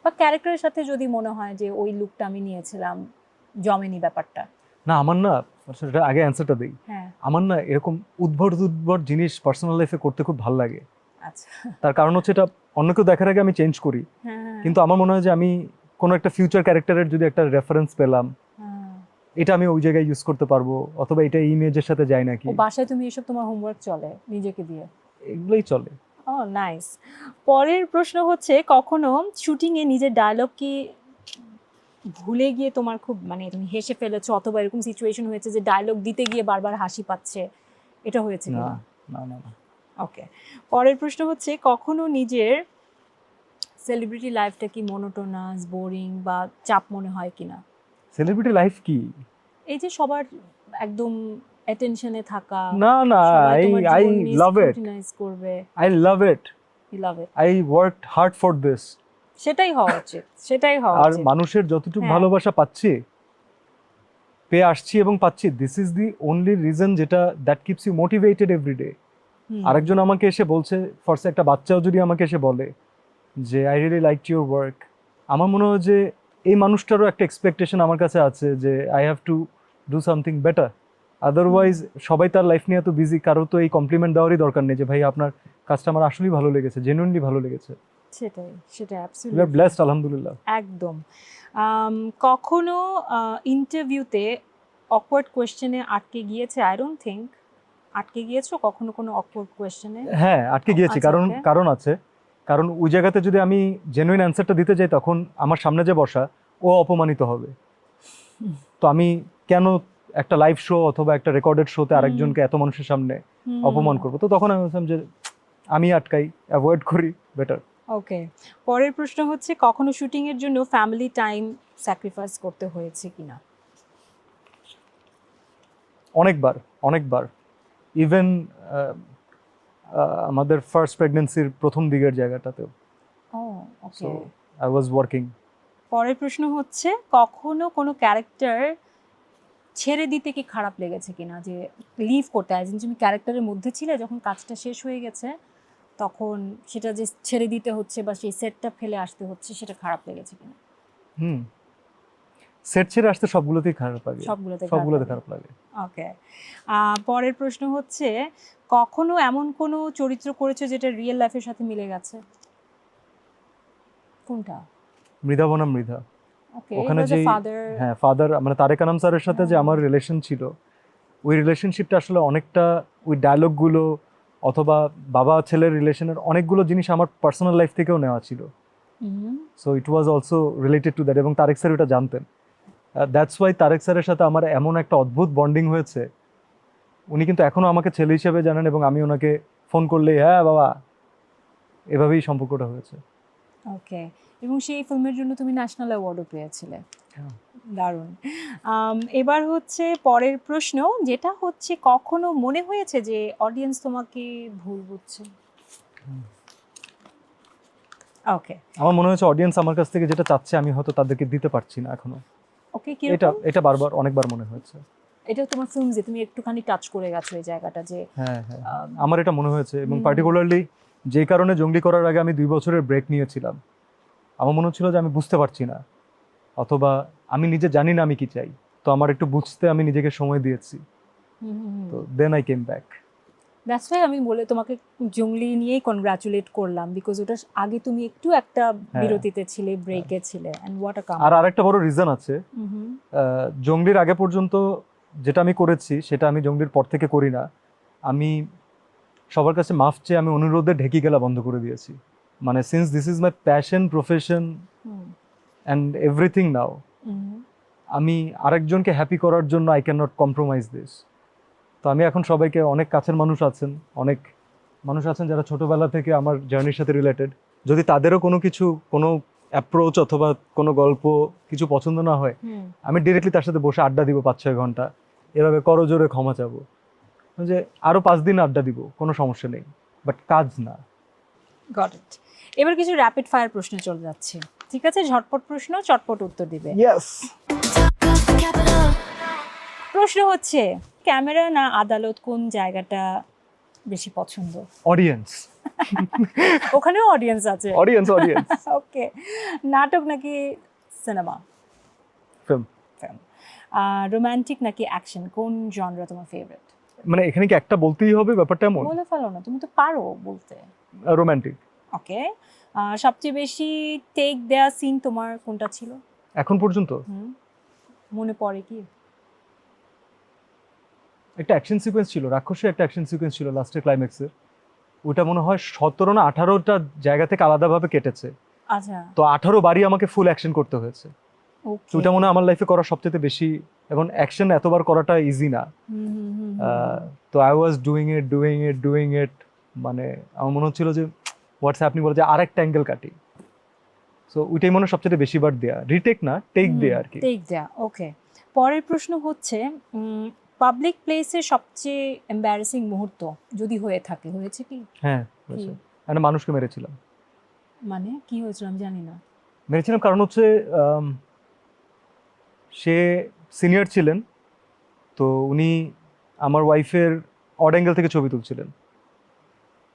বা ক্যারেক্টারের সাথে যদি মনে হয় যে ওই লুকটা আমি নিয়েছিলাম জমেনি ব্যাপারটা। না আমার না, এটা আগে অ্যান্সারটা দিই। হ্যাঁ, আমার না এরকম উদ্ভট জিনিস পার্সোনাল লাইফে করতে খুব ভালো লাগে। আচ্ছা। তার কারণ হচ্ছে এটা অন্য কেউ দেখার আগে আমি চেঞ্জ করি, হ্যাঁ, কিন্তু আমার মনে হয় যে আমি কোনো একটা ফিউচার ক্যারেক্টারের যদি একটা রেফারেন্স পেলাম, হ্যাঁ। এটা আমি ওই জায়গায় ইউজ করতে পারবো, অথবা এটা ইমেজের সাথে যায় নাকি, ও বাসায় তুমি এসব তোমার হোমওয়ার্ক চলে নিজেকে দিয়ে? এগুলোই চলে। ও নাইস। পরের প্রশ্ন হচ্ছে কখনো শুটিং এ নিজের ডায়লগ কি ভুলে গিয়ে তোমার খুব মানে তুমি হেসে ফেলেছো, অথবা এরকম সিচুয়েশন হয়েছে যে ডায়লগ দিতে গিয়ে বারবার হাসি পাচ্ছে, এটা হয়েছে না কিনা? না না না। ওকে, পরের প্রশ্ন হচ্ছে কখনো নিজের সেলিব্রিটি লাইফটা কি মোনোটোনাস, বোরিং বা চাপ মনে হয় কিনা? সেলিব্রিটি লাইফ কি? এই যে সবার একদম অ্যাটেনশনে থাকা, না না, সবাই তোমার আই জীবন নিয়ে লাভ ইট, scrutinize করবে। I love it, You love it. I worked hard for this. সেটাই হওয়া উচিত, সেটাই হওয়া আর উচিত। মানুষের যতটুকু হ্যাঁ। ভালোবাসা পাচ্ছি, পেয়ে আসছি এবং পাচ্ছি, this is the only reason যেটা that keeps you motivated everyday. আরেকজন আমাকে এসে বলছে, ফরসে একটা বাচ্চাও যদি আমাকে এসে বলে যে I really like your work, আমার মনে হয় যে এই মানুষটারও একটা এক্সপেকটেশন আমার কাছে আছে যে I have to do something better. Otherwise সবাই তার লাইফ নিয়ে এত বিজি, কারো তো এই কমপ্লিমেন্ট দেওয়ারই দরকার নেই যে ভাই আপনার কাজটা আমার আসলেই ভালো লেগেছে, জেনুইনলি ভালো লেগেছে। সেটাই ইউ আর অ্যাবসলিউটলি ব্লেসড, আলহামদুলিল্লাহ। একদম। কখনো ইন্টারভিউতে অকওয়ার্ড কোয়েশ্চেনে আটকে গিয়েছে? আই ডোন্ট থিঙ্ক আটকে গিয়েছো কখনো কোনো অকওয়ার্ড কোয়েশ্চেনে? হ্যাঁ আটকে গিয়েছি, আচ্ছা, কারণ okay. কারণ আছে, কারণ ওই জায়গাতে যদি আমি জেনুইন অ্যান্সারটা দিতে যাই তখন আমার সামনে যে বসা ও অপমানিত হবে। তো আমি কেন একটা লাইভ শো অথবা একটা রেকর্ডেড শোতে আরেকজনকে এত মানুষের সামনে অপমান করবো? তো তখন আমি বলছিলাম যে আমি আটকাই, অ্যাভয়েড করি, বেটার। ওকে, পরের প্রশ্ন হচ্ছে কখনো শুটিং এর জন্য ফ্যামিলি টাইম স্যাক্রিফাইস করতে হয়েছে কিনা? অনেকবার অনেকবার, ইভেন আমাদের ফার্স্ট প্রেগনেন্সির প্রথম দিকের জায়গাটাতেও। ও okay. So I was working. পরের প্রশ্ন হচ্ছে কখনো কোনো ক্যারেক্টার ছেড়ে দিতে কি খারাপ লেগেছে কিনা, যে লিভ করতে, অ্যাজ ইন তুমি ক্যারেক্টারের মধ্যে ছিলে, যখন কাজটা শেষ হয়ে গেছে তখন সেটা যে ছেড়ে দিতে হচ্ছে বা সেই সেটটা ফেলে আসতে হচ্ছে, সেটা খারাপ লেগেছে কিনা? সেট ছেড়ে আসতে সবগুলোতেই খারাপ লাগে, সবগুলোতে সবগুলোতে খারাপ লাগে। ওকে, পরের প্রশ্ন হচ্ছে কখনো এমন কোনো চরিত্র করেছো যেটা রিয়েল লাইফের সাথে মিলে গেছে? কোনটা? মৃধা বনাম মৃধা, ওকে, ওখানে যে হ্যাঁ ফাদার মানে তারেক আনাম স্যারের সাথে যে আমার রিলেশন ছিল, ওই রিলেশনশিপটা আসলে অনেকটা ওই ডায়লগগুলো অথবা বাবা ছেলের রিলেশনের অনেকগুলো জিনিস আমার পার্সোনাল লাইফ থেকেও নেওয়া ছিল। So it was also related to that, এবং তারেক স্যার ওটা জানতেন। দ্যাটস ওয়াই তারেক স্যারের সাথে আমার এমন একটা অদ্ভুত বন্ডিং হয়েছে। উনি কিন্তু এখনো আমাকে ছেলে হিসেবে জানেন, এবং আমি ওনাকে ফোন করলে হ্যাঁ বাবা, এভাবেই সম্পর্কটা হয়েছে। ওকে, এবং সেই ফিল্মের জন্য তুমি ন্যাশনাল অ্যাওয়ার্ডও পেয়েছিলে। দারুণ। এবার হচ্ছে পরের প্রশ্ন, যেটা হচ্ছে কখনো মনে হয়েছে যে অডিয়েন্স তোমাকে ভুল বুঝছে? ওকে, আমার মনে হয়েছে অডিয়েন্স আমার কাছ থেকে যেটা চাচ্ছে আমি হয়তো তাদেরকে দিতে পারছি না এখনো। ওকে, এটা কিরকম? এটা বারবার অনেকবার মনে হয়েছে। এটা তোমার ফিল্ম যে তুমি একটুখানি টাচ করে গেছো এই জায়গাটা, যে হ্যাঁ হ্যাঁ, আমার এটা মনে হয়েছে, এবং পার্টিকুলারলি যে কারণে জঙ্গলি করার আগে আমি 2 বছরের ব্রেক নিয়েছিলাম। আমার মনে হচ্ছিল যে আমি বুঝতে পারছি না, অথবা আমি নিজে জানি না আমি কি চাই, তো আমার একটু বুঝতে আমি নিজেকে সময় দিয়েছি। তো then I came back. That's why আমি বলে তোমাকে জঙ্গলি নিয়েই কনগ্রাচুলেট করলাম, বিকজ ওটা আগে তুমি একটু একটা বিরতিতে ছিলে, ব্রেকে ছিলে, এন্ড হোয়াট আ কাম। আর আরেকটা বড় রিজন আছে, জঙ্গলির আগে পর্যন্ত যেটা আমি করেছি সেটা আমি জঙ্গলির পর থেকে করি না। আমি সবার কাছে মাফ চেয়ে আমি অনুরোধে ঢেকি গেলা বন্ধ করে দিয়েছি। মানে since this is my passion, profession and everything now, আমি আরেকজনকে হ্যাপি করার জন্য I can not compromise this. তো আমি এখন সবাইকে, অনেক কাছের মানুষ আছেন, অনেক মানুষ আছেন যারা ছোটবেলা থেকে আমার জার্নির সাথে রিলেটেড, যদি তাদেরও কোনো কিছু, কোনো অ্যাপ্রোচ অথবা কোনো গল্প কিছু পছন্দ না হয়, আমি ডিরেক্টলি তার সাথে বসে আড্ডা দিব 5-6 ঘন্টা, এভাবে করজোরে ক্ষমা চাবো, যে আরো 5 দিন আড্ডা দিব, কোনো সমস্যা নেই, বাট কাজ না। Got it. এবার কিছু র্যাপিড ফায়ার প্রশ্ন চলে যাচ্ছে, ঠিক আছে? ঝটপট প্রশ্ন, চটপট উত্তর দিবে। ইয়েস। Capital. প্রশ্ন হচ্ছে, ক্যামেরা না আদালত, কোন জায়গাটা বেশি পছন্দ? অডিয়েন্স। ওখানেও অডিয়েন্স আছে? অডিয়েন্স। ওকে। নাটক নাকি সিনেমা? ফিল্ম। ফিল্ম। রোমান্টিক নাকি অ্যাকশন, কোন জনরা তোমার ফেভারিট? মানে এখানে কি একটা বলতেই হবে, ব্যাপারটা এমন? বলে ফেলো না, তুমি তো পারো বলতে। রোমান্টিক। ওকে। সবচেয়ে বেশি টেক দেয়া সিন তোমার কোনটা ছিল এখন পর্যন্ত? মনে পড়ে কি? একটা অ্যাকশন সিকোয়েন্স ছিল, রাক্ষসের একটা অ্যাকশন সিকোয়েন্স ছিল লাস্টের ক্লাইম্যাক্সের, ওটা মনে হয় 17 না 18টা জায়গা থেকে আলাদাভাবে কেটেছে। আচ্ছা। তো 18 বারই আমাকে ফুল অ্যাকশন করতে হয়েছে। ওকে। তো ওটা মনে হয় আমার লাইফে করা সবচেয়ে বেশি, এবং অ্যাকশন এতবার করাটা ইজি না। তো আই ওয়াজ ডুইং ইট, মানে আমার মনে হচ্ছিল যে হোয়াটসঅ্যাপ আপনি বলে যে আরেকটা অ্যাঙ্গেল কাটি। সো ওইটাই মনে হয় সবচেয়ে বেশি বার দেয়া, রিটেক না, টেক দেয়া আর কি। টেক দেয়া। ওকে। পরের প্রশ্ন হচ্ছে, পাবলিক প্লেসে সবচেয়ে এম্বারাসিং মুহূর্ত যদি হয়ে থাকে, হয়েছে কি? হ্যাঁ হয়েছে। একটা মানুষকে মেরেছিলাম। মানে কি হয়েছিল আমি জানি না। মেরেছিলাম কারণ হচ্ছে সে সিনিয়র ছিলেন, তো উনি আমার ওয়াইফের অড অ্যাঙ্গেল থেকে ছবি তুলছিলেন,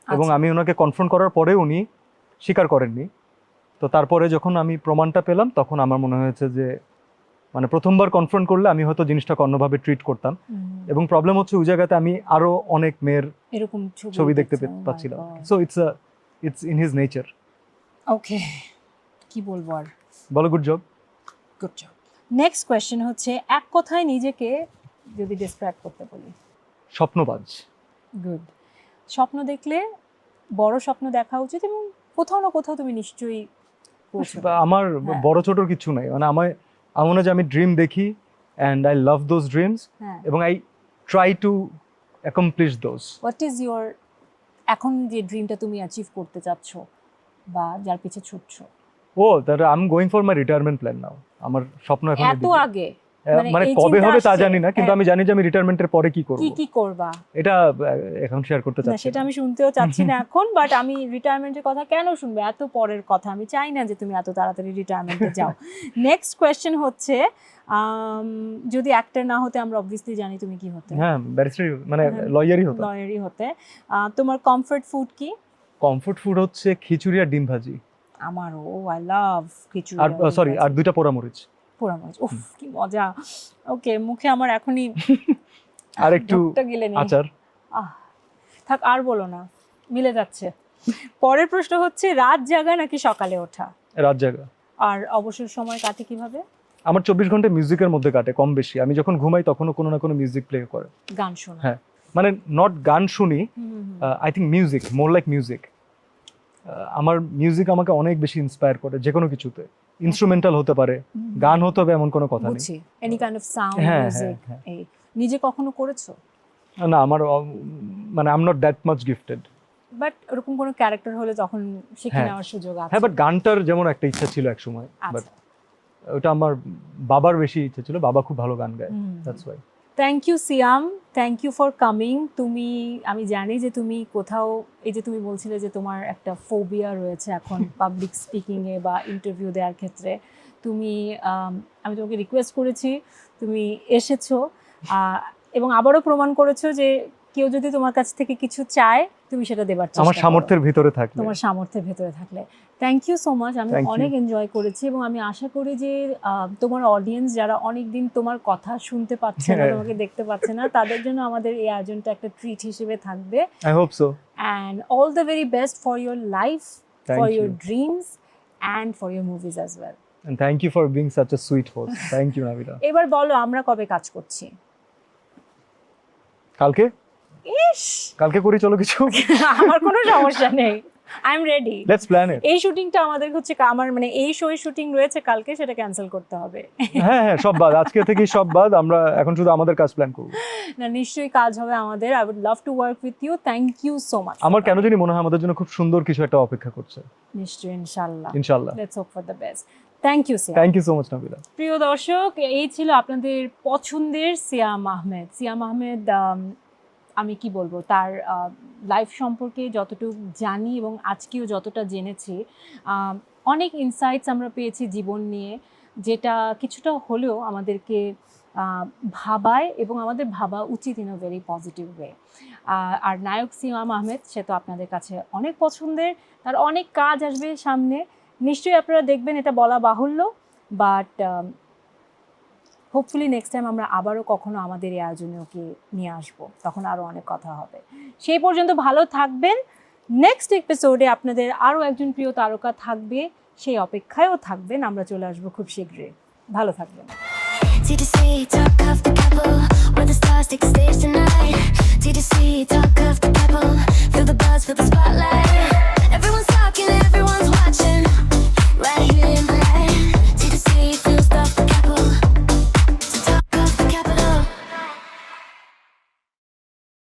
এবং আচ্ছা। আমি ওনাকে কনফ্রন্ট করার পরে উনি স্বীকার করেননি। তো তারপরে যখন আমি প্রমাণটা পেলাম, তখন আমার মনে হয়েছে যে মানে প্রথমবার কনফ্রন্ট করলে আমি হয়তো জিনিসটাকে অন্যভাবে ট্রিট করতাম, এবং প্রবলেম হচ্ছে ওই জায়গাতে আমি আরো অনেক মেয়ের এরকম ছবি দেখতে পাচ্ছিলাম। So it's in his nature. Okay, কি বলবো আর। বলো good job. Good job. Next question হচ্ছে, এক কথায় নিজেকে যদি ডেসক্রাইব করতে বলি? স্বপ্নবাজ। গুড। স্বপ্ন দেখলে বড় স্বপ্ন দেখা উচিত, এবং কোথাও না কোথাও তুমি নিশ্চয়ই পৌঁছবে। আমার হ্যাঁ। বড় ছোটর কিছু নাই, মানে আমার মনে হয় যে আমি ড্রিম দেখি and I love those dreams, হ্যাঁ। এবং I try to accomplish those. What is your এখন যে ড্রিমটা তুমি অ্যাচিভ করতে চাচ্ছ বা যার পিছে ছুটছো? ও that I am going for my retirement plan now. আমার স্বপ্ন এখন এত আগে? মানে এই কবে চিন্তা হবে তা আসছে? জানি না, কিন্তু হ্যাঁ। আমি জানি যে আমি রিটায়ারমেন্টের পরে কি করব। কি করবা? এটা এখন শেয়ার করতে না, চাচ্ছি সেটা না। আমি শুনতেও চাচ্ছি না এখন, বাট আমি রিটায়ারমেন্টের কথা কেন শুনবো, এত পরের কথা। আমি চাই না যে তুমি এত তাড়াতাড়ি রিটায়ারমেন্টে যাও। নেক্সট কোয়েশ্চেন হচ্ছে, যদি অ্যাক্টর না হতে, আমরা অবভিয়াসলি জানি তুমি কি হতে? হ্যাঁ, ব্যারিস্টার, মানে হ্যাঁ, লয়ারই হতো। লয়ারই হতে। তোমার কমফর্ট ফুড কি? কমফোর্ট ফুড হচ্ছে খিচুড়ি আর ডিম ভাজি, আমারও, I love khichuri. R sorry আর 2টা পোড়ামরিচ। পোড়ামরিচ, উফ কি মজা। ওকে, মুখে আমার এখনই আর একটু ঢোকটা গিলে নেই। আচার। থাক, আর বলো না, মিলে যাচ্ছে। পরের প্রশ্ন হচ্ছে, রাত জাগা নাকি সকালে ওঠা? রাত জাগা। আর অবসর সময় কাটে কিভাবে? আমার 24 ঘন্টা মিউজিকের মধ্যে কাটে, কম বেশি। আমি যখন ঘুমাই তখনও কোনো না কোনো মিউজিক প্লে করে। গান শোনা? হ্যাঁ, মানে নট গান শুনি, I think music, more like music. আমার মিউজিক আমাকে অনেক বেশি ইন্সপায়ার করে, যে কোনো কিছুতে। ইনস্ট্রুমেন্টাল হতে পারে, গান হতে হবে এমন কোনো কথা নেই। বুঝছি, এনি কাইন্ড অফ সাউন্ড, হ্যাঁ, মিউজিক। হ্যাঁ, এই নিজে কখনো করেছো? না, আমার মানে I am not that much gifted. But ওরকম কোনো ক্যারেক্টার হলে তখন শিখে হ্যাঁ। নেওয়ার সুযোগ আছে? হ্যাঁ, বাট গানটার যেমন একটা ইচ্ছা ছিল এক সময়, বাট আচ্ছা। ওটা আমার বাবার বেশি ইচ্ছা ছিল। বাবা খুব ভালো গান গায়, that's why. Thank you Siam, thank you for coming. তুমি, আমি জানি যে তুমি কোথাও, এই যে তুমি বলছিলে যে তোমার একটা ফোবিয়া রয়েছে এখন পাবলিক স্পিকিংয়ে বা ইন্টারভিউ দেওয়ার ক্ষেত্রে, তুমি, আমি তোমাকে রিকোয়েস্ট করেছি, তুমি এসেছো, এবং আবারও প্রমাণ করেছো যে কেউ যদি তোমার কাছ থেকে কিছু চায় তুমি সেটা দেবার চেষ্টা আমার করো। সামর্থ্যের ভিতরে থাকলে। তোমার সামর্থ্যের ভেতরে থাকলে। থ্যাংক ইউ সো মাচ, আমি Thank you. অনেক এনজয় করেছি এবং আমি আশা করি যে তোমার অডিয়েন্স যারা অনেক দিন তোমার কথা শুনতে পাচ্ছে না, হ্যাঁ। তোমাকে দেখতে পাচ্ছে না, তাদের জন্য আমাদের এই আয়োজনটা একটা ট্রিট হিসেবে থাকবে। I hope so. And all the very best for your life, Thank for your you. dreams and for your movies as well. And thank you for being such a sweet host. Thank you, Navita. এবার বলো আমরা কবে কাজ করছি? কালকে ইস কালকে করি চলো কিছু। আমার কোনো সমস্যা নেই, I am ready. Let's plan it. এই শুটিংটা আমাদের হচ্ছে আমার মানে এই শো এর শুটিং রয়েছে কালকে, সেটা ক্যান্সেল করতে হবে। হ্যাঁ হ্যাঁ, সব বাদ, আজকে থেকেই সব বাদ, আমরা এখন শুধু আমাদের কাজ প্ল্যান করব। না নিশ্চয়ই কাজ হবে আমাদের। I would love to work with you, thank you so much. আমার কেন জানি মনে হয় আমাদের জন্য খুব সুন্দর কিছু একটা অপেক্ষা করছে। নিশ্চয়ই, ইনশাআল্লাহ ইনশাআল্লাহ। Let's hope for the best. Thank you Siam. Thank you so much Nabila. প্রিয় দর্শক, এই ছিল আপনাদের পছন্দের সিয়াম আহমেদ। সিয়াম আহমেদ, আমি কি বলবো, তার লাইফ সম্পর্কে যতটুকু জানি এবং আজকেও যতটা জেনেছি, অনেক ইনসাইটস আমরা পেয়েছি জীবন নিয়ে, যেটা কিছুটা হলেও আমাদেরকে ভাবায় এবং আমাদের ভাবা উচিত in a very positive way. আর নায়ক সিয়াম আহমেদ, সে তো আপনাদের কাছে অনেক পছন্দের, তার অনেক কাজ আসবে সামনে, নিশ্চয়ই আপনারা দেখবেন, এটা বলা বাহুল্য। বাট হোপফুলি নেক্সট টাইম আমরা আবারও কখনো আমাদের এই আয়োজনে ওকে নিয়ে আসবো, তখন আরও অনেক কথা হবে। সেই পর্যন্ত ভালো থাকবেন। নেক্সট এপিসোডে আপনাদের আরও একজন প্রিয় তারকা থাকবে, সেই অপেক্ষায়ও থাকবেন। আমরা চলে আসবো খুব শীঘ্রই। ভালো থাকবেন। TDC, talk of the couple, where the stars take the stage tonight. TDC, talk of the couple, feel the buzz, feel the spotlight.